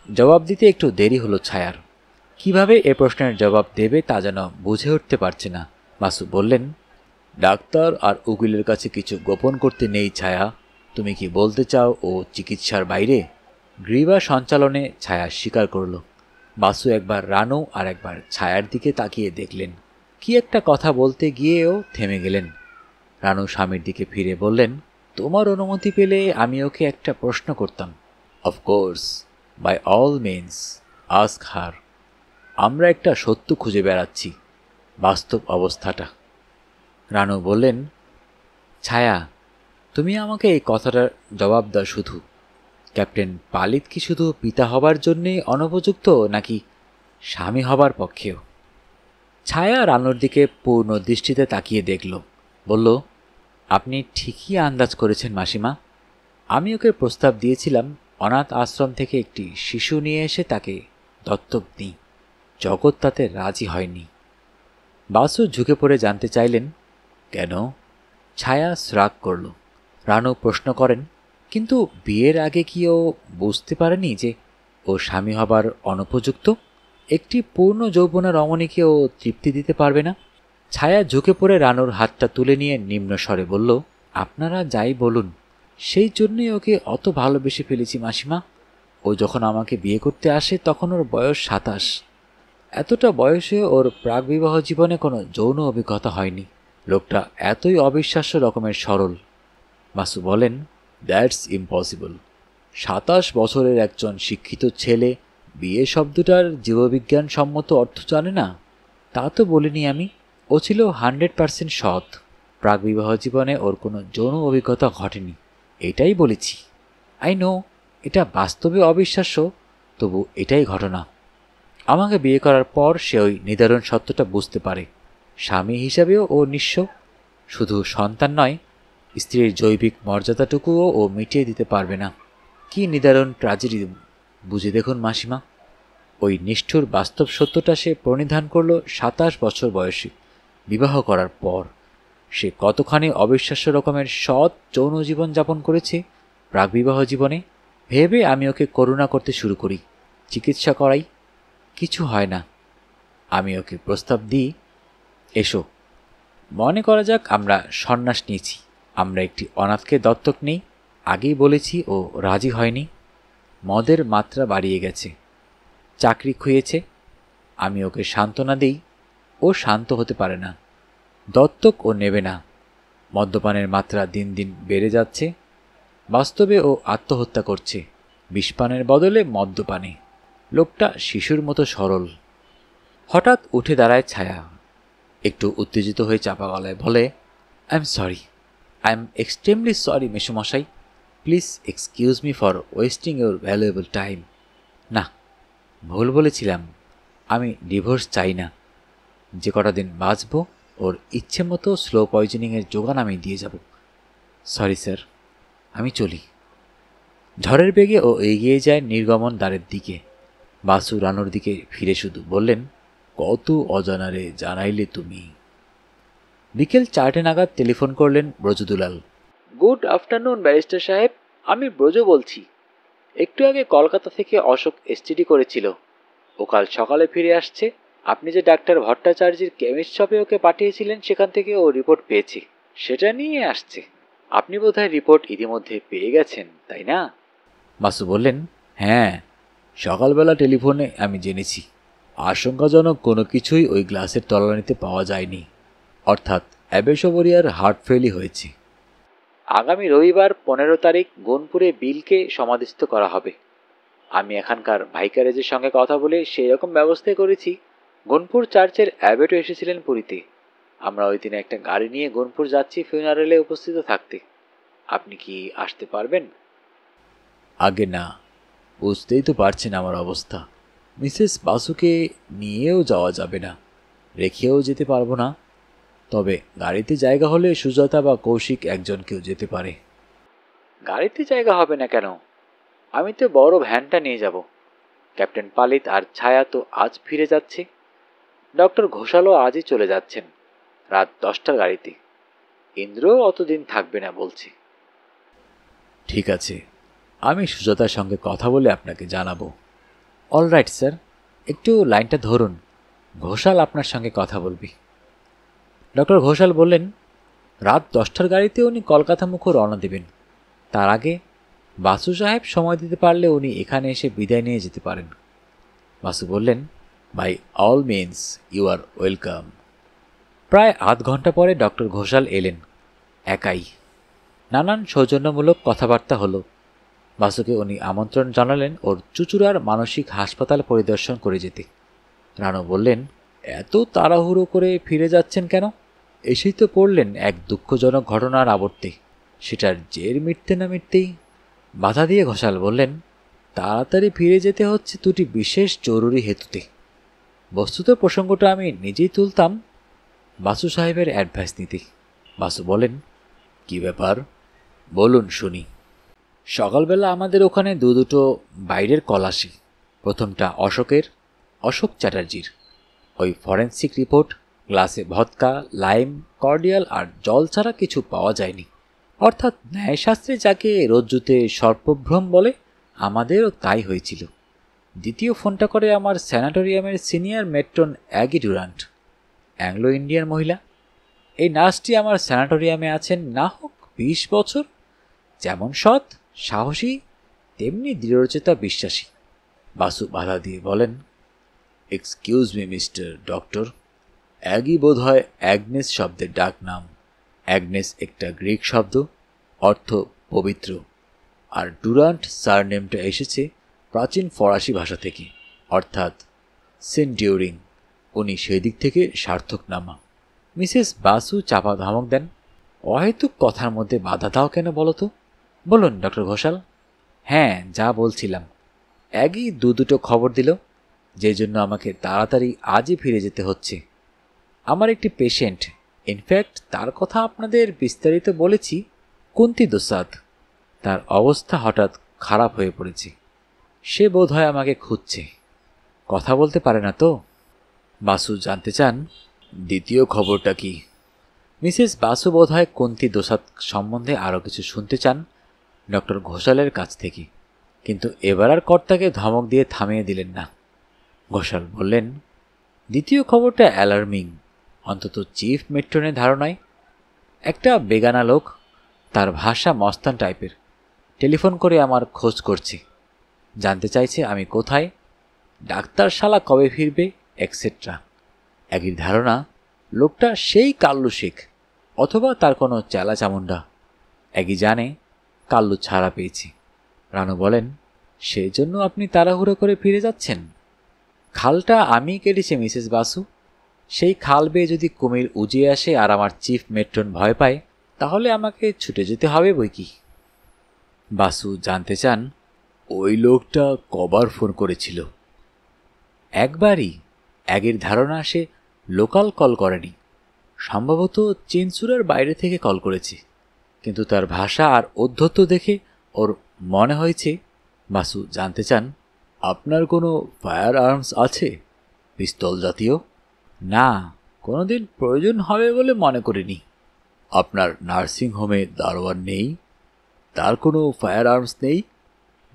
জবাব দিতে একটু দেরি হলো ছায়ার। কিভাবে এ প্রশ্নের জবাব দেবে তা যেন বুঝে উঠতে পারছে না। বাসু বললেন, ডাক্তার আর উকিলের কাছে কিছু গোপন করতে নেই ছায়া, তুমি কি বলতে চাও ও চিকিৎসার বাইরে? গ্রীবা সঞ্চালনে ছায়া স্বীকার করল। বাসু একবার রানু আর একবার ছায়ার দিকে তাকিয়ে দেখলেন। কি একটা কথা বলতে গিয়েও থেমে গেলেন। রানু স্বামীর দিকে ফিরে বললেন, তোমার অনুমতি পেলে আমি ওকে একটা প্রশ্ন করতাম। Of course, by all means ask her. আমরা একটা সত্য খুঁজে বেড়াচ্ছি, বাস্তব অবস্থাটা। রানু বললেন, ছায়া, তুমি আমাকে এই কথাটার জবাব দাও শুধু। ক্যাপ্টেন পালিত কি শুধু পিতা হবার জন্যেই অনুপযুক্ত, নাকি স্বামী হবার পক্ষেও? ছায়া রানুর দিকে পূর্ণ দৃষ্টিতে তাকিয়ে দেখল, বলল, আপনি ঠিকই আন্দাজ করেছেন মাসিমা। আমি ওকে প্রস্তাব দিয়েছিলাম অনাথ আশ্রম থেকে একটি শিশু নিয়ে এসে তাকে দত্তক দিই। জগৎ তাতে রাজি হয়নি। বাসু ঝুঁকে পড়ে জানতে চাইলেন, কেন? ছায়া শ্রাগ করল। রানু প্রশ্ন করেন, কিন্তু বিয়ের আগে কি ও বুঝতে পারেনি যে ও স্বামী হবার অনুপযুক্ত? একটি পূর্ণ যৌবনা রমণীকে ও তৃপ্তি দিতে পারবে না? ছায়া ঝুঁকে পড়ে রানুর হাতটা তুলে নিয়ে নিম্ন স্বরে বলল, আপনারা যাই বলুন, সেই জন্যই ওকে অত ভালোবেসে ফেলেছি মাসিমা। ও যখন আমাকে বিয়ে করতে আসে তখন ওর বয়স 27। এতটা বয়সে ওর প্রাকবিবাহ জীবনে কোনো যৌন অভিজ্ঞতা হয়নি। লোকটা এতই অবিশ্বাস্য রকমের সরল। বাসু বলেন, দ্যাটস ইম্পসিবল। 27 বছরের একজন শিক্ষিত ছেলে বিয়ে শব্দটার জীববিজ্ঞান সম্মত অর্থ জানে না? তা তো বলিনি আমি। ও ছিল 100% সৎ। প্রাকবিবাহ জীবনে ওর কোনো যৌন অভিজ্ঞতা ঘটেনি, এটাই বলেছি। আই নো এটা বাস্তবে অবিশ্বাস্য, তবু এটাই ঘটনা। আমাকে বিয়ে করার পর সে ওই নিদারুণ সত্যটা বুঝতে পারে। স্বামী হিসাবেও ও নিঃস্ব। শুধু সন্তান নয়, স্ত্রীর জৈবিক মর্যাদাটুকুও ও মিটিয়ে দিতে পারবে না। কি নিদারুণ ট্র্যাজেডি বুঝে দেখুন মাসিমা। ওই নিষ্ঠুর বাস্তব সত্যটা সে প্রণিধান করল 27 বছর বয়সে, বিবাহ করার পর। সে কতখানি অবিশ্বাস্য রকমের সৎ যৌন জীবন যাপন করেছে প্রাকবিবাহ জীবনে। ভেবে আমি ওকে করুণা করতে শুরু করি, চিকিৎসা করাই। কিছু হয় না। আমি ওকে প্রস্তাব দিই, এসো, মনে করা যাক আমরা সন্ন্যাস নিয়েছি, আমরা একটি অনাথকে দত্তক নেই। আগেই বলেছি ও রাজি হয়নি। মদের মাত্রা বাড়িয়ে গেছে, চাকরি খুইয়েছে। আমি ওকে সান্ত্বনা দিই, ও শান্ত হতে পারে না। দত্তক ও নেবে না। মদ্যপানের মাত্রা দিন দিন বেড়ে যাচ্ছে। বাস্তবে ও আত্মহত্যা করছে, বিষপানের বদলে মদ্যপানে। লোকটা শিশুর মতো সরল। হঠাৎ উঠে দাঁড়ায় ছায়া, একটু উত্তেজিত হয়ে চাপা গলায় বলে, আই এম এক্সট্রিমলি সরি মেসোমশাই। Please excuse me for wasting your valuable time. না, ভুল বলেছিলাম। আমি ডিভোর্স চাই না। যে কটা দিন বাঁচব ওর ইচ্ছে মতো স্লো পয়জনিংয়ের যোগান আমি দিয়ে যাব। সরি স্যার, আমি চলি। ঝড়ের বেগে ও এগিয়ে যায় নির্গমন দ্বারের দিকে। বাসু রানুর দিকে ফিরে শুধু বললেন, কত অজানারে জানাইলে তুমি। বিকেল 4টে নাগাদ টেলিফোন করলেন ব্রজদুলাল। গুড আফটারনুন ব্যারিস্টার সাহেব, আমি ব্রজ বলছি। একটু আগে কলকাতা থেকে অশোক এসটিডি করেছিল। ও কাল সকালে ফিরে আসছে। আপনি যে ডাক্তার ভট্টাচার্যের কেমিস্ট শপে ওকে পাঠিয়েছিলেন, সেখান থেকে ও রিপোর্ট পেয়েছে, সেটা নিয়ে আসছে। আপনি বোধহয় রিপোর্ট ইতিমধ্যে পেয়ে গেছেন, তাই না? বাসু বললেন, হ্যাঁ, সকালবেলা টেলিফোনে আমি জেনেছি। আশঙ্কাজনক কোনো কিছুই ওই গ্লাসের তলানিতে পাওয়া যায়নি, অর্থাৎ অ্যাবেসোবরিয়ার হার্ট ফেলই হয়েছে। আগামী রবিবার 15 তারিখ গুণপুরে বিলকে সমাধিস্থ করা হবে। আমি এখানকার ভাইকারেজের সঙ্গে কথা বলে সেই রকম ব্যবস্থাই করেছি। গুণপুর চার্চের অ্যাবেটও এসেছিলেন পুরীতে। আমরা ওই দিনে একটা গাড়ি নিয়ে গুণপুর যাচ্ছি ফিউনারেলে উপস্থিত থাকতে। আপনি কি আসতে পারবেন? আগে না, বুঝতেই তো পারছেন আমার অবস্থা। মিসেস বাসুকে নিয়েও যাওয়া যাবে না, রেখেও যেতে পারবো না। তবে গাড়িতে জায়গা হলে সুজাতা বা কৌশিক একজনকেও যেতে পারে। গাড়িতে জায়গা হবে না কেন? আমি তো বড় ভ্যানটা নিয়ে যাব। ক্যাপ্টেন পালিত আর ছায়া তো আজ ফিরে যাচ্ছে। ডক্টর ঘোষালও আজই চলে যাচ্ছেন, রাত 10টার গাড়িতে। ইন্দ্রও অতদিন থাকবে না বলছে। ঠিক আছে, আমি সুজাতার সঙ্গে কথা বলে আপনাকে জানাবো। অলরাইট স্যার, একটু লাইনটা ধরুন, ঘোষাল আপনার সঙ্গে কথা বলবি। ডক্টর ঘোষাল বললেন, রাত 10টার গাড়িতে উনি কলকাতা মুখো রওনা দেবেন। তার আগে বাসু সাহেব সময় দিতে পারলে উনি এখানে এসে বিদায় নিয়ে যেতে পারেন। বাসু বললেন, by all means you are welcome. প্রায় আধ ঘন্টা পরে ডক্টর ঘোষাল এলেন। একাই। নানান সৌজন্যমূলক কথাবার্তা হলো। বাসুকে উনি আমন্ত্রণ জানালেন ওর চুচুড়ার মানসিক হাসপাতাল পরিদর্শন করে যেতে। রানু বললেন, এত তাড়াহুড়ো করে ফিরে যাচ্ছেন কেন? এসেই তো পড়লেন এক দুঃখজনক ঘটনার আবর্তে, সেটার জের মিটতে না মিটতেই। বাধা দিয়ে ঘোষাল বললেন, তাড়াতাড়ি ফিরে যেতে হচ্ছে দুটি বিশেষ জরুরি হেতুতে। বস্তুত প্রসঙ্গটা আমি নিজেই তুলতাম বাসু সাহেবের অ্যাডভাইস নিতে। বাসু বলেন, কি ব্যাপার বলুন শুনি। সকালবেলা আমাদের ওখানে দুটো বাইরের কল আসে। প্রথমটা অশোক চ্যাটার্জির। ওই ফরেন্সিক রিপোর্ট, গ্লাসে ভদকা, লাইম, কর্ডিয়াল আর জল ছাড়া কিছু পাওয়া যায়নি। অর্থাৎ ন্যায়শাস্ত্রে যাকে রজ্জুতে সর্পভ্রম বলে, আমাদেরও তাই হয়েছিল। দ্বিতীয় ফোনটা করে আমার স্যানাটোরিয়ামের senior matron Aggie Durant, Anglo Indian মহিলা। এই নার্সটি আমার স্যানাটোরিয়ামে আছেন না হোক 20 বছর। যেমন সৎ, সাহসী, তেমনি দৃঢ়চেতা, বিশ্বাসী। বাসু বাধা দিয়ে বলেন, এক্সকিউজ মি মিস্টার ডক্টর, অ্যাগি বোধ হয় অ্যাগনেস শব্দের ডাক নাম। অ্যাগনেস একটা গ্রিক শব্দ, অর্থ পবিত্র। আর ডুরান্ট সারনেমটা এসেছে প্রাচীন ফরাসি ভাষা থেকে, অর্থাৎ সেন্টিউরিং। উনি সেই দিক থেকে সার্থক নামা। মিসেস বাসু চাপা ধমক দেন, অহেতুক কথার মধ্যে বাধা দাও কেন বলো তো? বলুন ডক্টর ঘোষাল। হ্যাঁ, যা বলছিলাম, অ্যাগি দুটো খবর দিল, যে জন্য আমাকে তাড়াতাড়ি আজই ফিরে যেতে হচ্ছে। আমার একটি পেশেন্ট, ইনফ্যাক্ট তার কথা আপনাদের বিস্তারিত বলেছি, কুন্তি দোসাদ। তার অবস্থা হঠাৎ খারাপ হয়ে পড়েছে। সে বোধহয় আমাকে খুঁজছে। কথা বলতে পারে না তো? বাসু জানতে চান, দ্বিতীয় খবরটা কি? মিসেস বাসু বোধহয় কুন্তি দোসাদ সম্বন্ধে আরও কিছু শুনতে চান ডক্টর ঘোষালের কাছ থেকে, কিন্তু এবার আর কর্তাকে ধমক দিয়ে থামিয়ে দিলেন না। ঘোষাল বললেন, দ্বিতীয় খবরটা অ্যালার্মিং, অন্তত চিফ মেট্রনের ধারণায়। একটা বেগানা লোক, তার ভাষা মস্তান টাইপের, টেলিফোন করে আমার খোঁজ করছে। জানতে চাইছে আমি কোথায়, ডাক্তার শালা কবে ফিরবে, এক্সেট্রা। একই ধারণা লোকটা সেই কাল্লু শেখ, অথবা তার কোনো চেলা চামুন্ডা। একই জানে কাল্লু ছাড়া পেয়েছি। রানু বলেন, সেই জন্য আপনি তাড়াহুড়ো করে ফিরে যাচ্ছেন? খালটা আমি কেটেছি মিসেস বাসু। সেই খাল বেয়ে যদি কুমির উজিয়ে আসে আর আমার চিফ মেট্রন ভয় পায়, তাহলে আমাকে ছুটে যেতে হবে বই কি। বাসু জানতে চান, ওই লোকটা কবার ফোন করেছিল? একবারই। অ্যাগের ধারণা সে লোকাল কল করেনি, সম্ভবত চিনসুরার বাইরে থেকে কল করেছে। কিন্তু তার ভাষা আর অধ্যত্ত দেখে ওর মনে হয়েছে। বাসু জানতে চান, আপনার কোনো ফায়ার আর্মস আছে, পিস্তল জাতীয়? না, কোনোদিন প্রয়োজন হবে বলে মনে করিনি। আপনার নার্সিং হোমে দারোয়ান নেই? তার কোনো ফায়ার আর্মস নেই?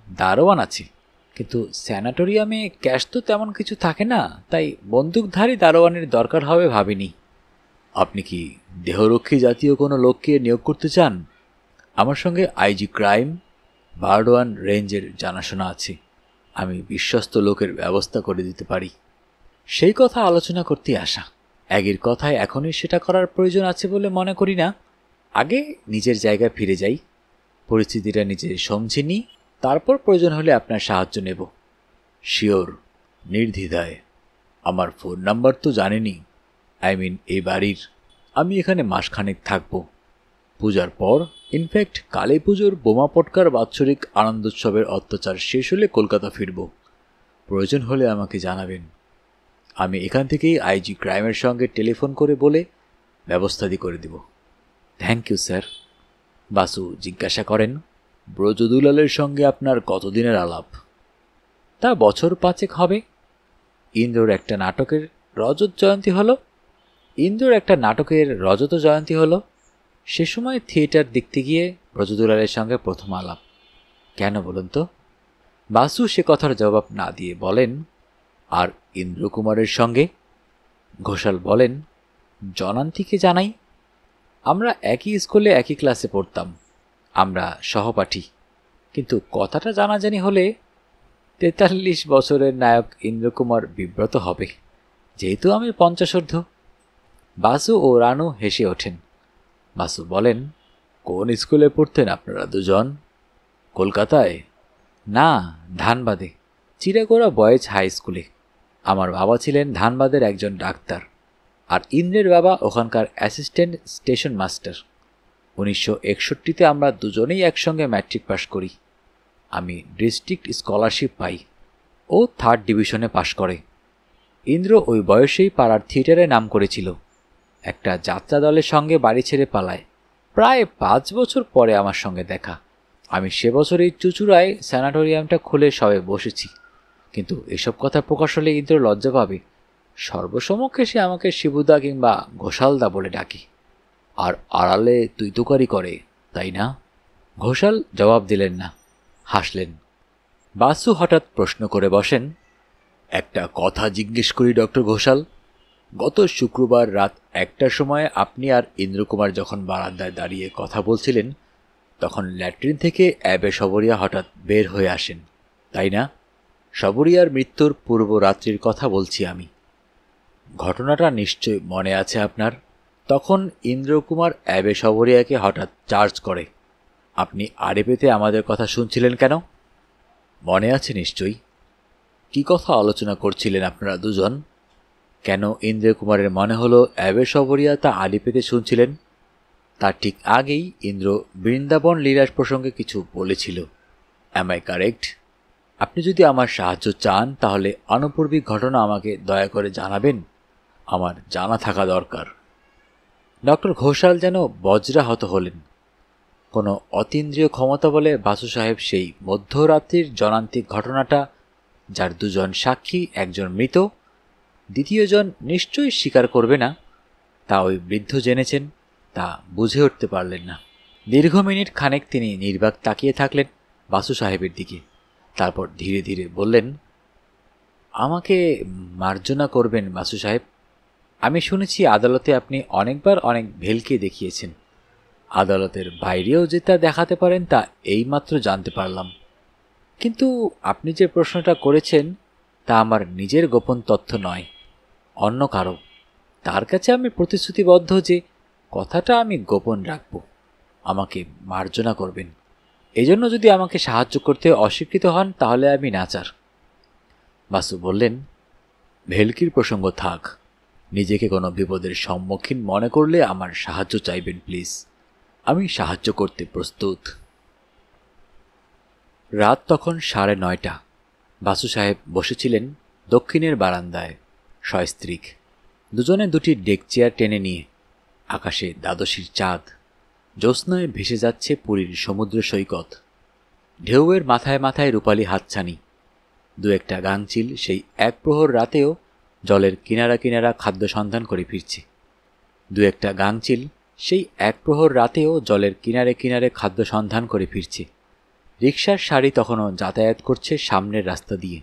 দারোয়ান আছে, কিন্তু স্যানাটোরিয়ামে ক্যাশ তো তেমন কিছু থাকে না, তাই বন্দুকধারী দারোয়ানের দরকার হবে ভাবিনি। আপনি কি দেহরক্ষী জাতীয় কোনো লোককে নিয়োগ করতে চান? আমার সঙ্গে আইজি ক্রাইম, বারডোয়ান রেঞ্জের জানাশোনা আছে। আমি বিশ্বস্ত লোকের ব্যবস্থা করে দিতে পারি। সেই কথা আলোচনা করতে আসা। অ্যাগির কথায় এখনই সেটা করার প্রয়োজন আছে বলে মনে করি না। আগে নিজের জায়গায় ফিরে যাই, পরিস্থিতিটা নিজে সমঝে নিই, তারপর প্রয়োজন হলে আপনার সাহায্য নেব। শিওর, নির্দ্বিধায়। আমার ফোন নাম্বার তো জানেনি, এই বাড়ির। আমি এখানে মাসখানেক থাকব। পূজার পর, ইনফ্যাক্ট কালী পুজোর বোমা পটকার বাৎসরিক আনন্দোৎসবের অত্যাচার শেষ হলে কলকাতা ফিরব। প্রয়োজন হলে আমাকে জানাবেন। আমি এখান থেকেই আইজি ক্রাইমের সঙ্গে টেলিফোন করে বলে ব্যবস্থা করে দেব। Thank you sir. বাসু জিজ্ঞাসা করেন, ব্রজদুলালের সঙ্গে আপনার কতদিনের আলাপ? তা বছর 5 হবে। ইন্দ্রর একটা নাটকের রজত জয়ন্তী হলো। সে সময় থিয়েটার দেখতে গিয়ে ব্রজদুলালের সঙ্গে প্রথম আলাপ। কেন বলুন তো? বাসু সে কথার জবাব না দিয়ে বলেন, আর ইন্দ্রকুমারের সঙ্গে? ঘোষাল বলেন, জনান্তিকে জানাই। আমরা একই স্কুলে একই ক্লাসে পড়তাম, আমরা সহপাঠী। কিন্তু কথাটা জানাজানি হলে 43 বছরের নায়ক ইন্দ্রকুমার বিব্রত হবে, যেহেতু আমি 50 ঊর্ধ্ব। বাসু ও রানু হেসে ওঠেন। বাসু বলেন, কোন স্কুলে পড়তেন আপনারা দুজন? কলকাতায়? না, ধানবাদে, চিড়াগোড়া বয়েজ হাই স্কুলে। আমার বাবা ছিলেন ধানবাদের একজন ডাক্তার, আর ইন্দ্রের বাবা ওখানকার অ্যাসিস্ট্যান্ট স্টেশন মাস্টার। 1961-তে আমরা দুজনেই একসঙ্গে ম্যাট্রিক পাশ করি। আমি ডিস্ট্রিক্ট স্কলারশিপ পাই, ও 3rd ডিভিশনে পাশ করে। ইন্দ্র ওই বয়সেই পাড়ার থিয়েটারে নাম করেছিল। একটা যাত্রা দলের সঙ্গে বাড়ি ছেড়ে পালায়। প্রায় 5 বছর পরে আমার সঙ্গে দেখা। আমি সে বছরই চুচুড়ায় স্যানাটোরিয়ামটা খুলে সবে বসেছি, কিন্তু এসব কথা প্রকাশ হলে ইন্দ্র লজ্জা পাবে। সর্বসমক্ষে সে আমাকে শিবুদা কিংবা ঘোষালদা বলে ডাকে, আর আড়ালে তুই তুকারি করে, তাই না? ঘোষাল জবাব দিলেন না, হাসলেন। বাসু হঠাৎ প্রশ্ন করে বসেন, একটা কথা জিজ্ঞেস করি ডক্টর ঘোষাল। গত শুক্রবার রাত 1টার সময় আপনি আর ইন্দ্রকুমার যখন বারান্দায় দাঁড়িয়ে কথা বলছিলেন, তখন ল্যাট্রিন থেকে অ্যাবে সবরিয়া হঠাৎ বের হয়ে আসেন, তাই না? সবরিয়ার মৃত্যুর পূর্ব রাত্রির কথা বলছি আমি। ঘটনাটা নিশ্চয় মনে আছে আপনার। তখন ইন্দ্রকুমার অ্যাবে সবরিয়াকে হঠাৎ চার্জ করে। আপনি আড়েপেতে আমাদের কথা শুনছিলেন কেন? মনে আছে নিশ্চয়ই। কি কথা আলোচনা করছিলেন আপনারা দুজন? কেন ইন্দ্রকুমারের মনে হলো অ্যাবে সবরিয়া তা আড়েপেতে শুনছিলেন? তার ঠিক আগেই ইন্দ্র বৃন্দাবন লীলার প্রসঙ্গে কিছু বলেছিল। Am I correct? আপনি যদি আমার সাহায্য চান তাহলে আনুপূর্বিক ঘটনা আমাকে দয়া করে জানাবেন। আমার জানা থাকা দরকার। ডক্টর ঘোষাল যেন বজ্রাহত হলেন। কোনো অতীন্দ্রিয় ক্ষমতা বলে বাসু সাহেব সেই মধ্যরাত্রির জনান্তিক ঘটনাটা, যার দুজন সাক্ষী, একজন মৃত, দ্বিতীয়জন নিশ্চয়ই স্বীকার করবে না, তা ওই বৃদ্ধ জেনেছেন, তা বুঝে উঠতে পারলেন না। দীর্ঘ মিনিট খানেক তিনি নির্বাক তাকিয়ে থাকলেন বাসু সাহেবের দিকে। তারপর ধীরে ধীরে বললেন, আমাকে মার্জনা করবেন বাসু সাহেব। আমি শুনেছি আদালতে আপনি অনেকবার অনেক ভেলকে দেখিয়েছেন। আদালতের বাইরেও যে তা দেখাতে পারেন তা এইমাত্র জানতে পারলাম। কিন্তু আপনি যে প্রশ্নটা করেছেন তা আমার নিজের গোপন তথ্য নয়, অন্য কারো। তার কাছে আমি প্রতিশ্রুতিবদ্ধ যে কথাটা আমি গোপন রাখব। আমাকে মার্জনা করবেন। এজন্য যদি আমাকে সাহায্য করতে অস্বীকৃত হন তাহলে আমি নাচার। বাসু বললেন, ভেলকির প্রসঙ্গ থাক। নিজেকে কোনো বিপদের সম্মুখীন মনে করলে আমার সাহায্য চাইবেন প্লিজ। আমি সাহায্য করতে প্রস্তুত। রাত তখন 9:30। বাসু সাহেব বসেছিলেন দক্ষিণের বারান্দায়, সস্ত্রীক, দুজনে দুটি ডেক চেয়ার টেনে নিয়ে। আকাশে দ্বাদশীর চাঁদ, জ্যোৎস্নায় ভেসে যাচ্ছে পুরীর সমুদ্র সৈকত। ঢেউয়ের মাথায় মাথায় রূপালী হাতছানি। দু একটা গাংচিল সেই এক প্রহর রাতেও জলের কিনারা কিনারা খাদ্য সন্ধান করে ফিরছে। দু একটা গাংচিল সেই এক প্রহর রাতেও জলের কিনারে কিনারে খাদ্য সন্ধান করে ফিরছে। রিকশার সারি তখনও যাতায়াত করছে সামনের রাস্তা দিয়ে।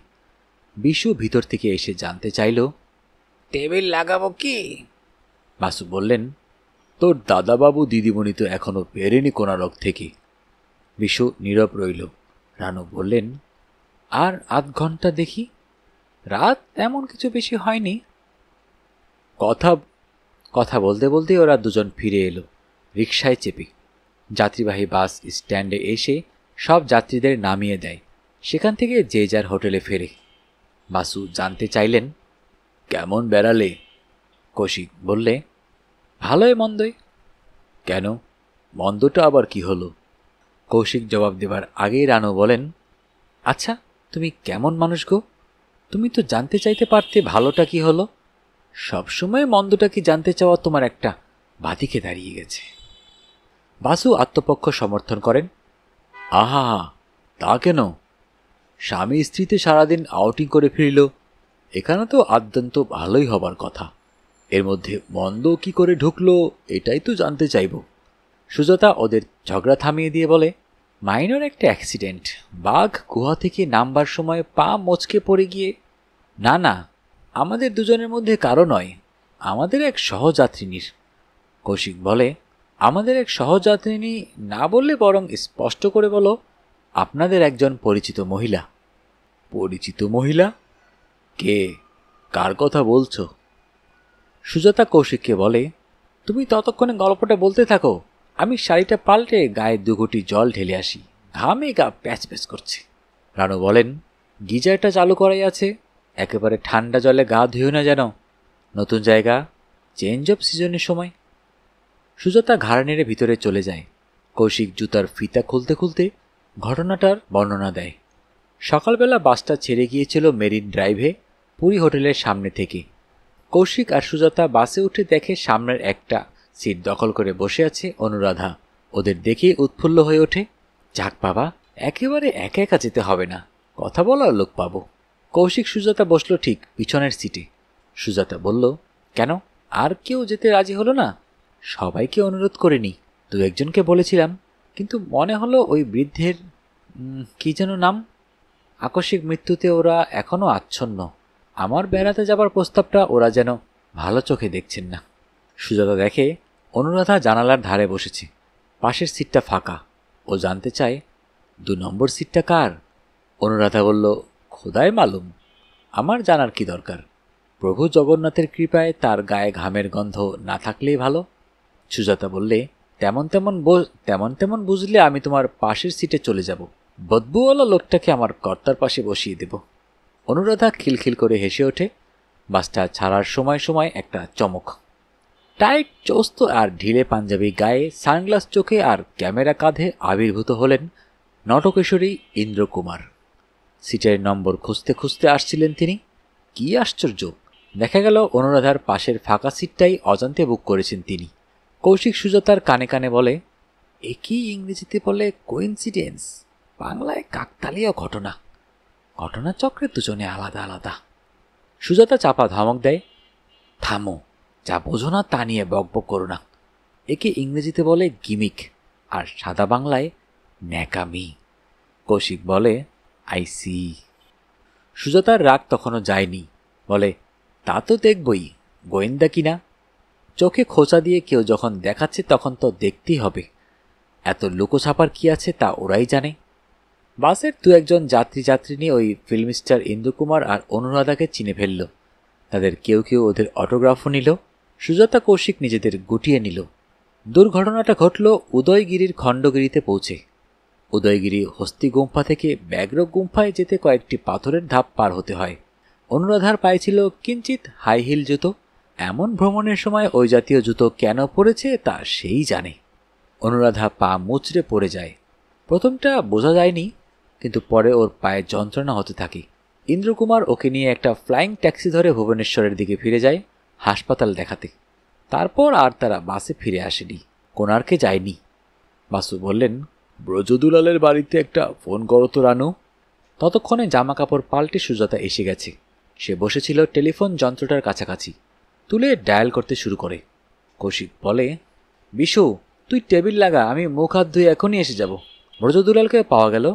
বিশু ভিতর থেকে এসে জানতে চাইল, টেবিল লাগাবো কি? বাসু বললেন, তোর দাদাবাবু দিদিমণি তো এখনো বেরেনি কোনারক থেকে। বিশু নীরব রইল। রানু বললেন, আর আধ ঘন্টা দেখি। রাত এমন কিছু বেশি হয়নি। কথা বলতে বলতে ওরা দুজন ফিরে এলো রিকশায় চেপে। যাত্রীবাহী বাস স্ট্যান্ডে এসে সব যাত্রীদের নামিয়ে দেয়। সেখান থেকে যে যার হোটেলে ফেরে। বাসু জানতে চাইলেন, কেমন বেড়ালে? কৌশিক বললে, ভালোই মন্দই। কেন, মন্দটা আবার কি হলো? কৌশিক জবাব দেবার আগেই রানু বলেন, আচ্ছা তুমি কেমন মানুষ গো? তুমি তো জানতে চাইতে পারতে ভালোটা কি হলো। সবসময় মন্দটা কি জানতে চাওয়া তোমার একটা বাদিকে দাঁড়িয়ে গেছে। বাসু আত্মপক্ষ সমর্থন করেন, আহা, তা কেন? স্বামী স্ত্রীতে সারাদিন আউটিং করে ফিরল, এখানে তো আদ্যন্ত ভালোই হবার কথা। এর মধ্যে মন্দ কি করে ঢুকলো এটাই তো জানতে চাইব। সুজাতা ওদের ঝগড়া থামিয়ে দিয়ে বলে, মাইনর একটা অ্যাক্সিডেন্ট। বাঘ গুহা থেকে নামবার সময় পা মচকে পড়ে গিয়ে। না না, আমাদের দুজনের মধ্যে কারো নয়, আমাদের এক সহযাত্রিনীর। কৌশিক বলে, আমাদের এক সহযাত্রিনী না বললে বরং স্পষ্ট করে বলো, আপনাদের একজন পরিচিত মহিলা। পরিচিত মহিলা? কে, কার কথা বলছো? সুজাতা কৌশিককে বলে, তুমি ততক্ষণে গল্পটা বলতে থাকো, আমি শাড়িটা পাল্টে গায়ে 2 ঘটি জল ঢেলে আসি, ঘামে গা প্যাচ প্যাচ করছে। রানু বলেন, গিজারটা চালু করাই আছে, একেবারে ঠান্ডা জলে গা ধুয়েও না যেন, নতুন জায়গা, চেঞ্জ অফ সিজনের সময়। সুজাতা ঘাড় নেড়ে ভিতরে চলে যায়। কৌশিক জুতার ফিতা খুলতে খুলতে ঘটনাটার বর্ণনা দেয়। সকালবেলা বাসটা ছেড়ে গিয়েছিল মেরিন ড্রাইভে পুরী হোটেলের সামনে থেকে। কৌশিক আর সুজাতা বাসে উঠে দেখে সামনের একটা সিট দখল করে বসে আছে অনুরাধা। ওদের দেখেই উৎফুল্ল হয়ে ওঠে, যাক বাবা, একেবারে একা একা যেতে হবে না, কথা বলার লোক পাবো। কৌশিক সুজাতা বসলো ঠিক পিছনের সিটে। সুজাতা বলল, কেন, আর কেউ যেতে রাজি হলো না? সবাইকে অনুরোধ করিনি, 2-1জনকে বলেছিলাম, কিন্তু মনে হলো ওই বৃদ্ধের কি যেন নাম, আকস্মিক মৃত্যুতে ওরা এখনও আচ্ছন্ন। আমার বেড়াতে যাবার প্রস্তাবটা ওরা যেন ভালো চোখে দেখছেন না। সুজাতা দেখে অনুরাধা জানালার ধারে বসেছে, পাশের সিটটা ফাঁকা। ও জানতে চায়, 2 নম্বর সিটটা কার? অনুরাধা বলল, খোদায় মালুম, আমার জানার কি দরকার, প্রভু জগন্নাথের কৃপায় তার গায়ে ঘামের গন্ধ না থাকলেই ভালো। সুজাতা বললে, তেমন তেমন বুঝলে আমি তোমার পাশের সিটে চলে যাব, বদবুওয়ালা লোকটাকে আমার কর্তার পাশে বসিয়ে দেব। অনুরাধা খিলখিল করে হেসে ওঠে। বাসটা ছাড়ার সময় সময় একটা চমক। টাইট চৌস্ত আর ঢিলে পাঞ্জাবি গায়ে, সানগ্লাস চোখে আর ক্যামেরা কাঁধে আবির্ভূত হলেন নটকেশরী ইন্দ্রকুমার। সিটের নম্বর খুঁজতে খুঁজতে আসছিলেন তিনি। কি আশ্চর্য, দেখা গেল অনুরাধার পাশের ফাঁকা সিটটাই অজান্তে বুক করেছেন তিনি। কৌশিক সুজাতার কানে কানে বলে, একই ইংরেজিতে বলে কোইন্সিডেন্স, বাংলায় কাকতালীয় ঘটনা, ঘটনাচক্রে দুজনে আলাদা আলাদা। সুজাতা চাপা ধমক দেয়, থামো, যা বোঝো না তা নিয়ে বকবক করো না। একে ইংরেজিতে বলে গিমিক, আর সাদা বাংলায় ন্যাকামি। কৌশিক বলে, আই সি। সুজাতার রাগ তখনও যায়নি, বলে, তা তো দেখবই, গোয়েন্দা কিনা। চোখে খোঁচা দিয়ে কেউ যখন দেখাচ্ছে তখন তো দেখতেই হবে, এত লুকোছাপার কি আছে তা ওরাই জানে। বাসের 2-1জন যাত্রী ওই ফিল্ম স্টার ইন্দ্রকুমার আর অনুরাধাকে চিনে ফেলল। তাদের কেউ কেউ ওদের অটোগ্রাফও নিল। সুজাতা কৌশিক নিজেদের গুটিয়ে নিল। দুর্ঘটনাটা ঘটল উদয়গিরির খণ্ডগিরিতে পৌঁছে। উদয়গিরি হস্তি গুম্ফা থেকে ব্যাঘ্র গুম্ফায় যেতে কয়েকটি পাথরের ধাপ পার হতে হয়। অনুরাধার পায়ে ছিল কিঞ্চিত হাই হিল জুতো। এমন ভ্রমণের সময় ওই জাতীয় জুতো কেন পরেছে তা সেই জানে। অনুরাধা পা মুচড়ে পড়ে যায়। প্রথমটা বোঝা যায়নি, কিন্তু পরে ওর পায়ে যন্ত্রণা হতে থাকে। ইন্দ্রকুমার ওকে নিয়ে একটা ফ্লাইং ট্যাক্সি ধরে ভুবনেশ্বরের দিকে ফিরে যায় হাসপাতাল দেখাতে। তারপর আর তারা বাসে ফিরে আসেনি, কোণার্কে যায়নি। বাসু বললেন, ব্রজদুলালের বাড়িতে একটা ফোন করো তো রানু। ততক্ষণে জামা কাপড় পাল্টে সুজাতা এসে গেছে। সে বসেছিল টেলিফোন যন্ত্রটার কাছাকাছি, তুলে ডায়াল করতে শুরু করে। কৌশিক বলে, বিশু, তুই টেবিল লাগা, আমি মুখ হাত ধুয়ে এখনই এসে যাব। ব্রজদুলালকে পাওয়া গেল?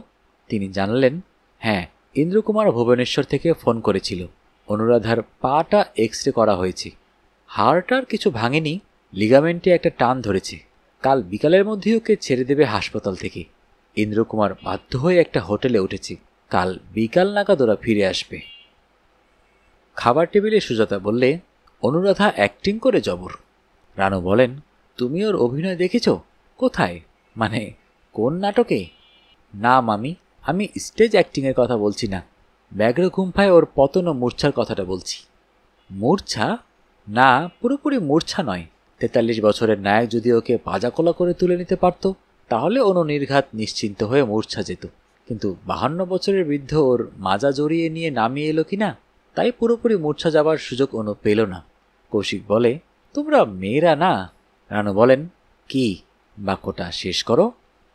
তিনি জানালেন, হ্যাঁ, ইন্দ্রকুমার ভুবনেশ্বর থেকে ফোন করেছিল। অনুরাধার পাটা এক্স-রে করা হয়েছে। হাড়টার কিছু ভাঙেনি, লিগামেন্টে একটা টান ধরেছে। কাল বিকালের মধ্যে ওকে ছেড়ে দেবে হাসপাতাল থেকে। ইন্দ্রকুমার বাধ্য হয়ে একটা হোটেলে উঠেছে, কাল বিকাল নাগাদ ওরা ফিরে আসবে। খাবার টেবিলে সুজাতা বললে, অনুরাধা অ্যাক্টিং করে জবর। রানু বলেন, তুমি ওর অভিনয় দেখেছ? কোথায়, মানে কোন নাটকে? না মামি, আমি স্টেজ অ্যাক্টিংয়ের কথা বলছি না, ব্যাঘ্র গুম্ফায় ওর পতন ও মূর্ছার কথাটা বলছি। মূর্ছা? না, পুরোপুরি মূর্ছা নয়। 43 বছরের নায়ক যদি ওকে পাজাকোলা করে তুলে নিতে পারত, তাহলে অনু নির্ঘাত নিশ্চিন্ত হয়ে মূর্ছা যেত। কিন্তু 52 বছরের বৃদ্ধ ওর মাজা জড়িয়ে নিয়ে নামিয়ে এলো কিনা, তাই পুরোপুরি মূর্ছা যাবার সুযোগ অনু পেল না। কৌশিক বলে, তোমরা মেয়েরা না। রানু বলেন, কি? বাক্যটা শেষ করো।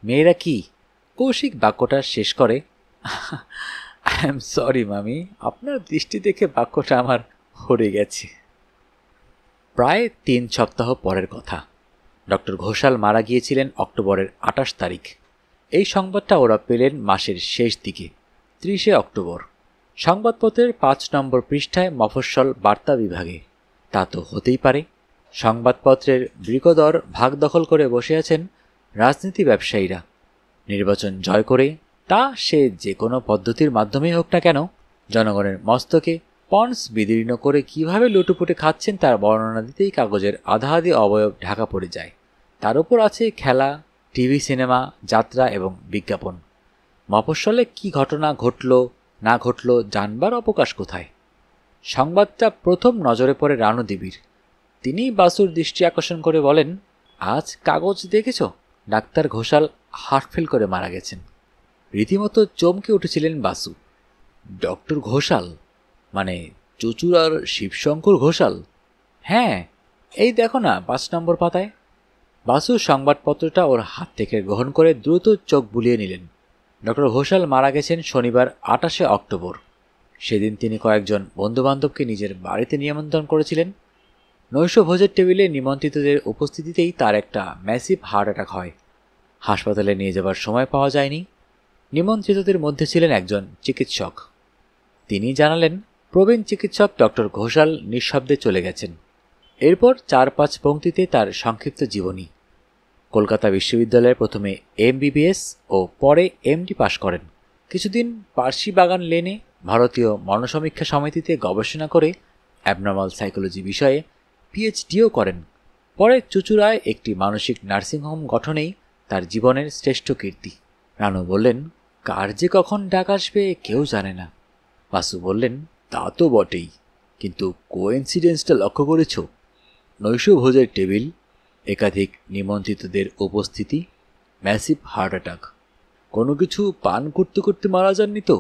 মেয়েরা কি? কৌশিক বাক্যটা শেষ করে, আই এম সরি মামি, আপনার দৃষ্টি দেখে বাক্যটা আমার হরে গেছে। প্রায় 3 সপ্তাহ পরের কথা। ডক্টর ঘোষাল মারা গিয়েছিলেন অক্টোবরের 28 তারিখ। এই সংবাদটা ওরা পেলেন মাসের শেষ দিকে, 30 অক্টোবর। সংবাদপত্রের 5 নম্বর পৃষ্ঠায় মফস্বল বার্তা বিভাগে। তা তো হতেই পারে। সংবাদপত্রের বৃকদর ভাগ দখল করে বসে আছেন রাজনীতি ব্যবসায়ীরা। নির্বাচন জয় করে, তা সে যে কোনো পদ্ধতির মাধ্যমেই হোক না কেন, জনগণের মস্তকে পন্স বিদীর্ণ করে কিভাবে লুটুপুটে খাচ্ছেন তার বর্ণনা দিতেই কাগজের আধা আধি অবয়ব ঢাকা পড়ে যায়। তার উপর আছে খেলা, টিভি, সিনেমা, যাত্রা এবং বিজ্ঞাপন। মফস্বলে কি ঘটনা ঘটল না ঘটল জানবার অবকাশ কোথায়? সংবাদটা প্রথম নজরে পড়ে রানু দেবীর। তিনি বাসুর দৃষ্টি আকর্ষণ করে বলেন, আজ কাগজ দেখেছ? ডাক্তার ঘোষাল হার্ট ফেল করে মারা গেছেন। রীতিমতো চমকে উঠেছিলেন বাসু। ডক্টর ঘোষাল মানে চুচুড়ার শিবশঙ্কর ঘোষাল? হ্যাঁ, এই দেখো না 5 নম্বর পাতায়। বাসু সংবাদপত্রটা ওর হাত থেকে গ্রহণ করে দ্রুত চোখ বুলিয়ে নিলেন। ডক্টর ঘোষাল মারা গেছেন শনিবার 28শে অক্টোবর। সেদিন তিনি কয়েকজন বন্ধুবান্ধবকে নিজের বাড়িতে নিমন্ত্রণ করেছিলেন। নৈশভোজের টেবিলে নিমন্ত্রিতদের উপস্থিতিতেই তার একটা ম্যাসিভ হার্ট অ্যাটাক হয়। হাসপাতালে নিয়ে যাবার সময় পাওয়া যায়নি। নিমন্ত্রিতদের মধ্যে ছিলেন একজন চিকিৎসক। তিনি জানালেন, প্রবীণ চিকিৎসক ডক্টর ঘোষাল নিঃশব্দে চলে গেছেন। এরপর 4-5 পংক্তিতে তার সংক্ষিপ্ত জীবনী। কলকাতা বিশ্ববিদ্যালয়ে প্রথমে MBBS ও পরে MD পাশ করেন। কিছুদিন পার্সি বাগান লেনে ভারতীয় মনসমীক্ষা সমিতিতে গবেষণা করে অ্যাবনর্মাল সাইকোলজি বিষয়ে PhDও করেন। পরে চুচুড়ায় একটি মানসিক নার্সিংহোম গঠনেই তার জীবনের শ্রেষ্ঠ কীর্তি। রানু বললেন, কার যে কখন ডাক আসবে কেউ জানে না। বাসু বললেন, তা তো বটেই, কিন্তু কোইন্সিডেন্সটা লক্ষ্য করেছ? নৈশভোজের টেবিল, একাধিক নিমন্ত্রিতদের উপস্থিতি, ম্যাসিভ হার্ট অ্যাটাক। কোনো কিছু পান করতে করতে মারা যাননি তো?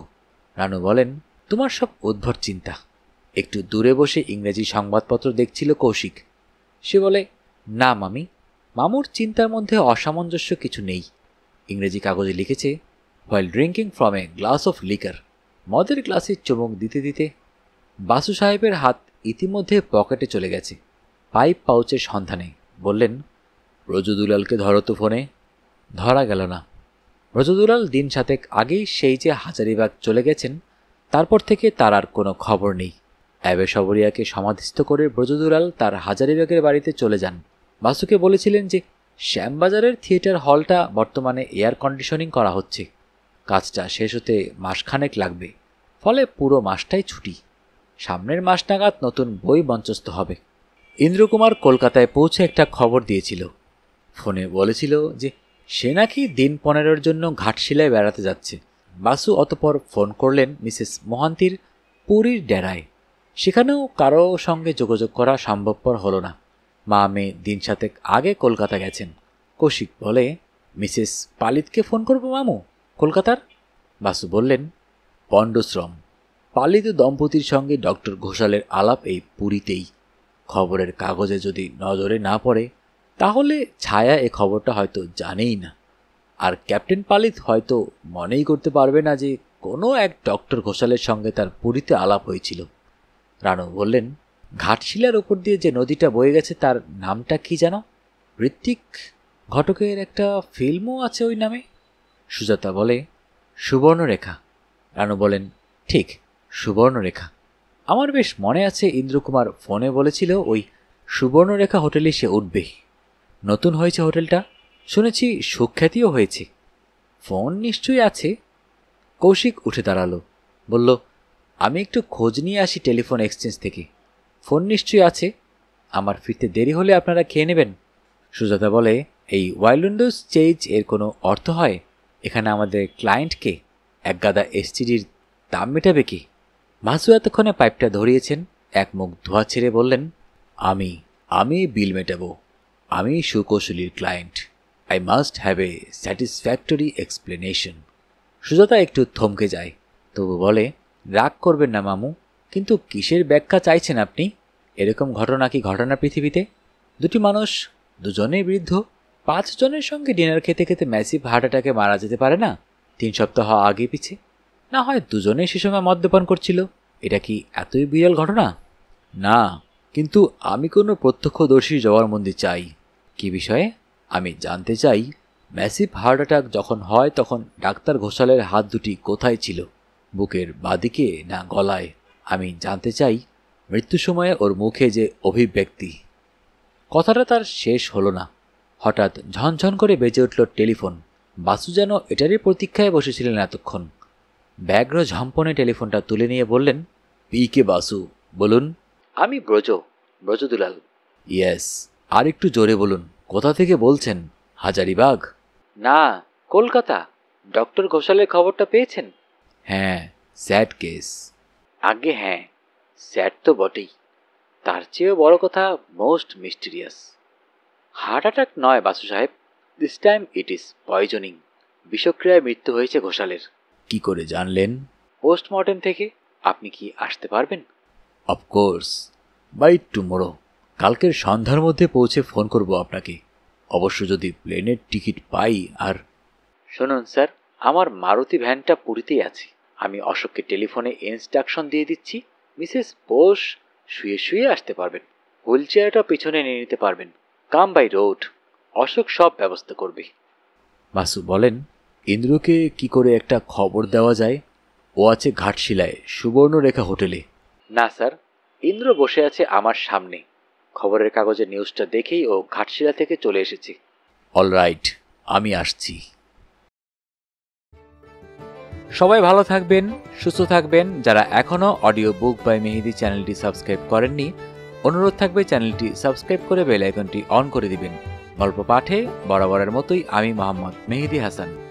রানু বলেন, তোমার সব উদ্ভট চিন্তা। একটু দূরে বসে ইংরেজি সংবাদপত্র দেখছিল কৌশিক। সে বলে, না মামি, মামুর চিন্তার মধ্যে অসামঞ্জস্য কিছু নেই। ইংরেজি কাগজে লিখেছে, while drinking from a glass of liquor. মদের গ্লাসে চুমুক দিতে দিতে। বাসু সাহেবের হাত ইতিমধ্যে পকেটে চলে গেছে, পাইপ পাউচের সন্ধানে। বললেন, ব্রজদুলালকে ধরো তো ফোনে। ধরা গেল না। ব্রজদুলাল দিন 7 আগেই সেই যে হাজারিবাগ চলে গেছেন, তারপর থেকে তার আর কোনো খবর নেই। অ্যাবে সবরিয়াকে সমাধিস্থ করে ব্রজদুলাল তার হাজারিবাগের বাড়িতে চলে যান। বাসুকে বলেছিলেন যে শ্যামবাজারের থিয়েটার হলটা বর্তমানে এয়ার কন্ডিশনিং করা হচ্ছে। কাজটা শেষ হতে মাসখানেক লাগবে, ফলে পুরো মাসটাই ছুটি। সামনের মাস নাগাদ নতুন বই মঞ্চস্থ হবে। ইন্দ্রকুমার কলকাতায় পৌঁছে একটা খবর দিয়েছিল। ফোনে বলেছিল যে সে নাকি দিন 15 জন্য ঘাটশিলায় বেড়াতে যাচ্ছে। বাসু অতপর ফোন করলেন মিসেস মোহান্তির পুরীর ডেরায়। সেখানেও কারো সঙ্গে যোগাযোগ করা সম্ভবপর হলো না। মা মেয়ে দিন 7 আগে কলকাতা গেছেন। কৌশিক বলে, মিসেস পালিতকে ফোন করবো মামু কলকাতার? বাসু বললেন, পণ্ডশ্রম। পালিত দম্পতির সঙ্গে ডক্টর ঘোষালের আলাপ এই পুরীতেই। খবরের কাগজে যদি নজরে না পড়ে, তাহলে ছায়া এ খবরটা হয়তো জানেই না। আর ক্যাপ্টেন পালিত হয়তো মনেই করতে পারবে না যে কোনো এক ডক্টর ঘোষালের সঙ্গে তার পুরীতে আলাপ হয়েছিল। রানু বললেন, ঘাটশিলার ওপর দিয়ে যে নদীটা বয়ে গেছে তার নামটা কি যেন? ঋত্বিক ঘটকের একটা ফিল্মও আছে ওই নামে। সুজাতা বলে, সুবর্ণরেখা। রানু বলেন, ঠিক, সুবর্ণরেখা। আমার বেশ মনে আছে ইন্দ্রকুমার ফোনে বলেছিল ওই সুবর্ণরেখা হোটেলে সে উঠবে। নতুন হয়েছে হোটেলটা, শুনেছি সুখ্যাতিও হয়েছে। ফোন নিশ্চয়ই আছে। কৌশিক উঠে দাঁড়ালো, বলল, আমি একটু খোঁজ নিয়ে আসি টেলিফোন এক্সচেঞ্জ থেকে। ফোন নিশ্চয়ই আছে। আমার ফিরতে দেরি হলে আপনারা খেয়ে নেবেন। সুজাতা বলে, এই ওয়াইল্ডউইন্ডোজ চেঞ্জ এর কোনো অর্থ হয়? এখানে আমাদের ক্লায়েন্টকে এক গাদা STDর দাম মেটাবে কি? মাসু এতক্ষণে পাইপটা ধরিয়েছেন। এক মুখ ধোয়া ছেড়ে বললেন, আমি বিল মেটাবো। আমি সুকৌশলীর client. I must have a satisfactory explanation. Sujata একটু থমকে যায়, তবু বলে, রাগ করবেন না মামু, কিন্তু কিসের ব্যাখ্যা চাইছেন আপনি? এরকম ঘটনা কি ঘটনা পৃথিবীতে? দুটি মানুষ, দুজনেই বৃদ্ধ, 5 জনের সঙ্গে ডিনার খেতে খেতে ম্যাসিভ হার্ট অ্যাটাকে মারা যেতে পারে না 3 সপ্তাহ আগে পিছে? না হয় দুজনেই সে সময় মদ্যপান করছিল। এটা কি এতই বিরল ঘটনা? না, কিন্তু আমি কোনো প্রত্যক্ষদর্শীর জবানবন্দি চাই। কি বিষয়ে? আমি জানতে চাই, ম্যাসিভ হার্ট অ্যাটাক যখন হয় তখন ডাক্তার ঘোষালের হাত দুটি কোথায় ছিল? বুকের বাদিকে না গলায়? আমি জানতে চাই মৃত্যুর সময়ে ওর মুখে যে অভিব্যক্তি। কথাটা তার শেষ হলো না। হঠাৎ ঝনঝন করে বেজে উঠল টেলিফোন। বাসু যেন এটারই প্রতীক্ষায় বসেছিলেন এতক্ষণ। ব্যগ্র ঝম্পনে টেলিফোনটা তুলে নিয়ে বললেন, PK বাসু, বলুন। আমি ব্রজদুলাল। ইয়েস, আর একটু জোরে বলুন, কোথা থেকে বলছেন? হাজারিবাগ? না, কলকাতা। ডক্টর ঘোষালের খবরটা পেয়েছেন? হ্যাঁ, স্যাড কেস। আগে হ্যাঁ, স্যাড তো বটেই, তার চেয়েও বড় কথা মোস্ট মিস্টিরিয়াস। হার্ট অ্যাটাক নয় বাসু সাহেব, this time it is poisoning. বিষক্রিয়ায় মৃত্যু হয়েছে ঘোষালের। কি করে জানলেন? পোস্টমর্টেম থেকে। আপনি কি আসতে পারবেন? Of course, by tomorrow. কালকের সন্ধ্যার মধ্যে পৌঁছে ফোন করব আপনাকে, অবশ্য যদি প্লেনের টিকিট পাই। আর শুনুন স্যার, আমার মারুতি ভ্যানটা পুরীতেই আছে। আমি অশোককে টেলিফোনে ইনস্ট্রাকশন দিয়ে দিচ্ছি, মিসেস বোস শুয়ে শুয়ে আসতে পারবেন, হুইল চেয়ারটা পিছনে নিয়ে নিতে পারবেন। কাম বাই রোড, অশোক সব ব্যবস্থা করবে। বাসু বলেন, ইন্দ্রকে কি করে একটা খবর দেওয়া যায়? ও আছে ঘাটশিলায় সুবর্ণরেখা হোটেলে। না স্যার, ইন্দ্র বসে আছে আমার সামনে। খবরের কাগজের নিউজটা দেখেই ও ঘাটশিলা থেকে চলে এসেছে। অলরাইট, আমি আসছি। সবাই ভালো থাকবেন, সুস্থ থাকবেন। যারা এখনো অডিও বুক বাই মেহেদি চ্যানেলটি সাবস্ক্রাইব করেননি, অনুরোধ থাকবে চ্যানেলটি সাবস্ক্রাইব করে বেল আইকনটি অন করে দিবেন। গল্প পাঠে বরাবরের মতোই আমি মোহাম্মদ মেহেদি হাসান।